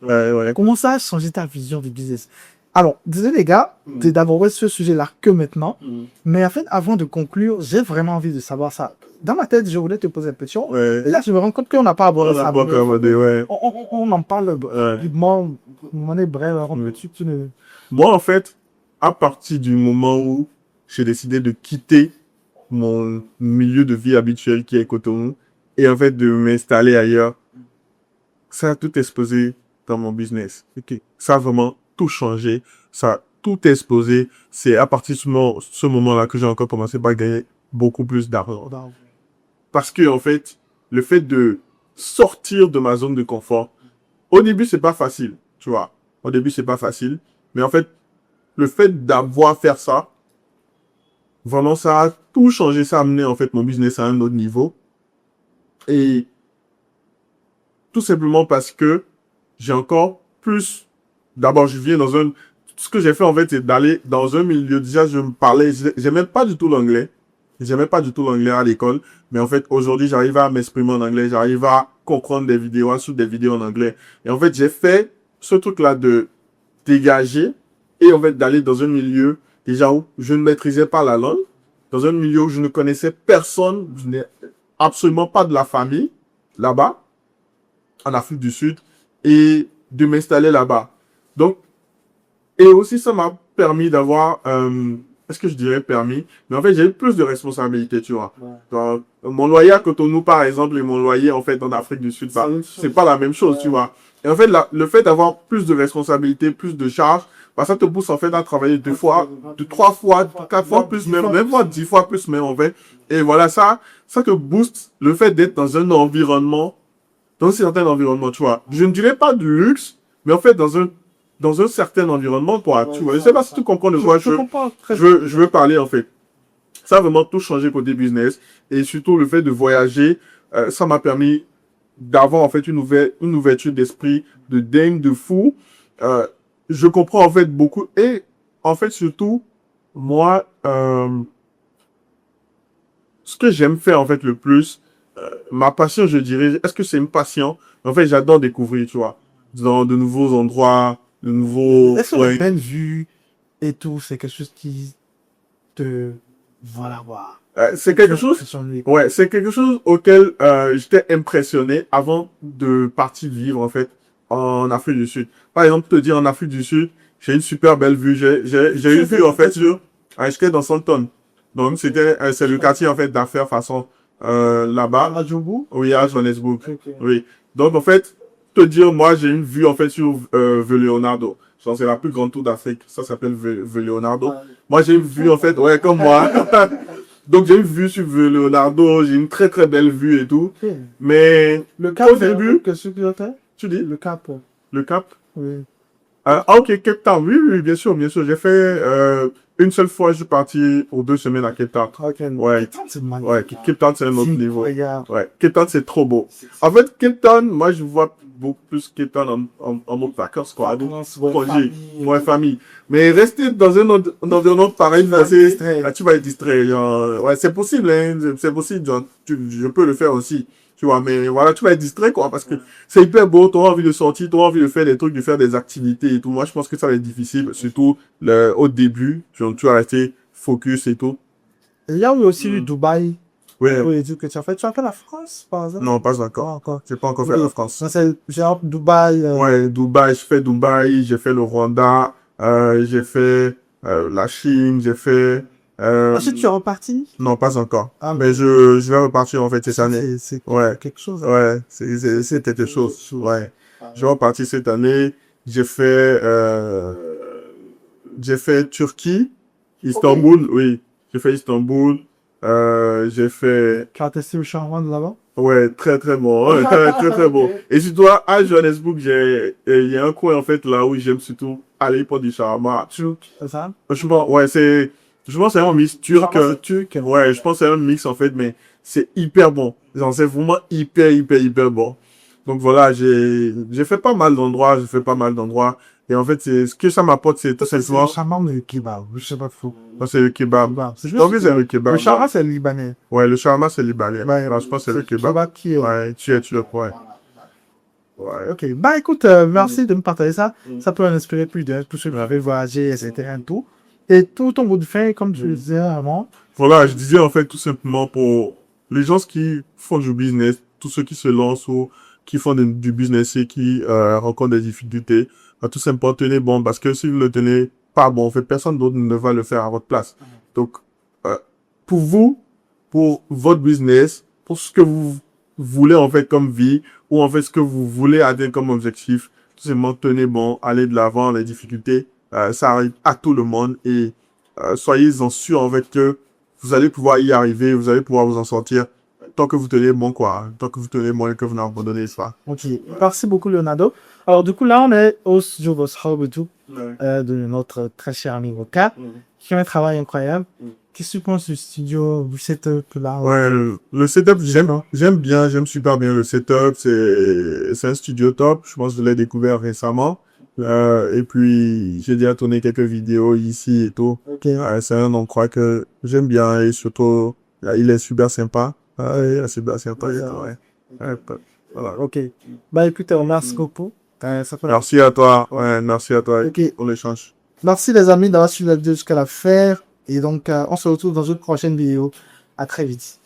Comment ça a changé ta vision du business? Alors, désolé les gars, d'aborder ce sujet-là que maintenant. Mais en fait, avant de conclure, j'ai vraiment envie de savoir ça. Dans ma tête, je voulais te poser une question. Et là, je me rends compte qu'on n'a pas abordé ça. On en parle brièvement, on est bref. Moi, en fait, à partir du moment où j'ai décidé de quitter mon milieu de vie habituel qui est Cotonou et en fait de m'installer ailleurs, ça a tout explosé dans mon business. Ça a vraiment tout changé, ça a tout explosé. C'est à partir de ce moment-là que j'ai encore commencé à gagner beaucoup plus d'argent. Parce que, en fait, le fait de sortir de ma zone de confort, au début, c'est pas facile, tu vois. Au début, c'est pas facile. Mais en fait, le fait d'avoir fait ça, vraiment, ça a tout changé. Ça a amené, en fait, mon business à un autre niveau. Et tout simplement parce que j'ai encore plus... D'abord, je viens dans un... Ce que j'ai fait, en fait, c'est d'aller dans un milieu... Déjà, je me parlais... J'aimais pas du tout l'anglais. J'aimais pas du tout l'anglais à l'école. Mais en fait, aujourd'hui, j'arrive à m'exprimer en anglais. J'arrive à comprendre des vidéos, à suivre des vidéos en anglais. Et en fait, j'ai fait ce truc-là de dégager et en fait, d'aller dans un milieu déjà où je ne maîtrisais pas la langue. Dans un milieu où je ne connaissais personne. Je n'ai absolument pas de la famille là-bas, en Afrique du Sud. Et de m'installer là-bas. Donc, et aussi, ça m'a permis d'avoir, est-ce que je dirais permis? Mais en fait, j'ai eu plus de responsabilités, tu vois. Donc, mon loyer à Cotonou, par exemple, et mon loyer, en fait, en Afrique du Sud, c'est pas la même chose, tu vois. Et en fait, le fait d'avoir plus de responsabilités, plus de charges, bah, ça te pousse, en fait, à travailler 2 fois, 3 fois, 4 fois plus même fois 10 fois plus même, en fait. Et voilà, ça te booste le fait d'être dans un environnement, dans un certain environnement, tu vois. Je ne dirais pas de luxe, mais en fait, dans un dans un certain environnement, quoi. Tu vois, je sais pas si tu comprends de quoi Je comprends très je veux parler, en fait. Ça a vraiment tout changé côté business. Et surtout, le fait de voyager, ça m'a permis d'avoir, en fait, une ouverture d'esprit de dingue, de fou. Je comprends, en fait, beaucoup. Et, en fait, surtout, moi, ce que j'aime faire, en fait, le plus, ma passion, je dirais, est-ce que c'est une passion? En fait, j'adore découvrir, tu vois, dans de nouveaux endroits, de nouveaux... Est-ce que Ouais. les belles vues et tout, c'est quelque chose qui te... Voilà, voilà. C'est quelque chose... Ouais, c'est quelque chose auquel j'étais impressionné avant de partir vivre, en fait, en Afrique du Sud. Par exemple, te dire, en Afrique du Sud, j'ai une super belle vue. J'ai une vue, en fait, sur... j'étais dans Santon. Donc, c'est le quartier, en fait, d'affaires façon là-bas. À Djougou? Oui, à Johannesburg. Ok. Oui. Donc, en fait, te dire, moi, j'ai une vue, en fait, sur Leonardo. Genre, c'est la plus grande tour d'Afrique. Ça s'appelle Leonardo. Moi, j'ai une vue, en fait, ouais, comme moi. Donc, j'ai une vue sur Leonardo. J'ai une très, très belle vue et tout. Ok. Mais, Le Cap, au début, qu'est-ce que tu as fait? tu dis, Le Cap. le Cap. Oui. Ok, Cape Town. Oui, oui, bien sûr, bien sûr. J'ai fait, une seule fois, je suis parti pour 2 semaines à Cape Town. Ok. Ouais. Cape Town, c'est magnifique. Ouais, Cape Town, c'est un autre niveau. Regarde. Ouais, Cape Town, c'est trop beau. En fait, Cape Town, moi, je vois beaucoup plus Cape Town en mode vacances, quoi. Congé, ouais, famille. Mais rester dans un environnement pareil, là, tu vas être distrait. Genre, ouais, c'est possible, hein, c'est possible, genre, je peux le faire aussi. Tu vois, mais voilà, tu vas être distrait, quoi, parce que c'est hyper beau, tu auras envie de sortir, tu auras envie de faire des trucs, de faire des activités et tout. Moi, je pense que ça va être difficile, surtout au début, genre, tu vas rester focus et tout. Il y a eu aussi le Dubaï. Ouais. Oui, que tu as fait. Tu as fait la France, par exemple? Non, pas encore. Pas encore. J'ai pas encore fait la France. Ça, c'est genre Dubaï. Ouais, Dubaï, j'ai fait Dubaï, j'ai fait le Rwanda, j'ai fait la Chine, j'ai fait... Ensuite, tu es reparti? Non, pas encore. Ah, Mais je vais repartir en fait cette année. C'est Ouais, quelque chose. ouais, c'est quelque chose. Ouais. Je vais repartir cette année. J'ai fait Turquie, Istanbul, oui. J'ai fait Istanbul. J'ai fait... Tu as testé le shawarma de là-bas? Ouais, très très bon, ouais, très très très bon. Et surtout à Johannesburg, il y a un coin en fait là où j'aime surtout aller pour du shawarma. C'est ça? Franchement, ouais, je pense que c'est un mix turc. Turc. Ouais, je pense que c'est un mix en fait, mais c'est hyper bon. Genre, c'est vraiment hyper bon. Donc voilà, j'ai fait pas mal d'endroits, Et en fait, ce que ça m'apporte, c'est tout simplement, C'est shawarma de kebab. Je sais pas trop. ça, c'est le kebab. C'est Donc, c'est le kebab. Le shawarma, c'est libanais. Ouais, le shawarma, c'est libanais. Ouais, Alors, je pense que c'est le kebab. qui est. Ouais, tu le ouais. Ouais. Ok. Bah écoute, merci de me partager ça. Ça peut en inspirer plus d'un, tous ceux qui avaient voyagé, etc. Et tout. Et tout ton bout de fin, comme tu le disais avant. Voilà, je disais en fait tout simplement pour les gens qui font du business, tous ceux qui se lancent ou qui font du business et qui rencontrent des difficultés, tout simplement tenez bon parce que si vous ne le tenez pas bon, en fait, personne d'autre ne va le faire à votre place. Donc, pour vous, pour votre business, pour ce que vous voulez en fait comme vie ou en fait ce que vous voulez atteindre comme objectif, tout simplement tenez bon, allez de l'avant, les difficultés, ça arrive à tout le monde et soyez-en sûrs en fait que vous allez pouvoir y arriver, vous allez pouvoir vous en sortir tant que vous tenez bon quoi, tant que vous tenez bon et que vous n'abandonnez pas. Ok, merci beaucoup Leonardo. Alors du coup là on est au studio de notre très cher ami Roca, qui fait un travail incroyable. Qu'est-ce que tu penses du studio, du setup là? Ouais, le setup, j'aime bien, j'aime super bien le setup. C'est un studio top. Je pense que je l'ai découvert récemment. Et puis, j'ai déjà tourné quelques vidéos ici et tout. Ok. C'est un endroit que j'aime bien et surtout, il est super sympa. Il est super sympa. Ouais. Voilà. Ok. Bah écoute, merci beaucoup. Merci à toi. Ouais, merci à toi Ok. pour l'échange. Merci les amis d'avoir suivi la vidéo jusqu'à la fin. Et donc, on se retrouve dans une prochaine vidéo. À très vite.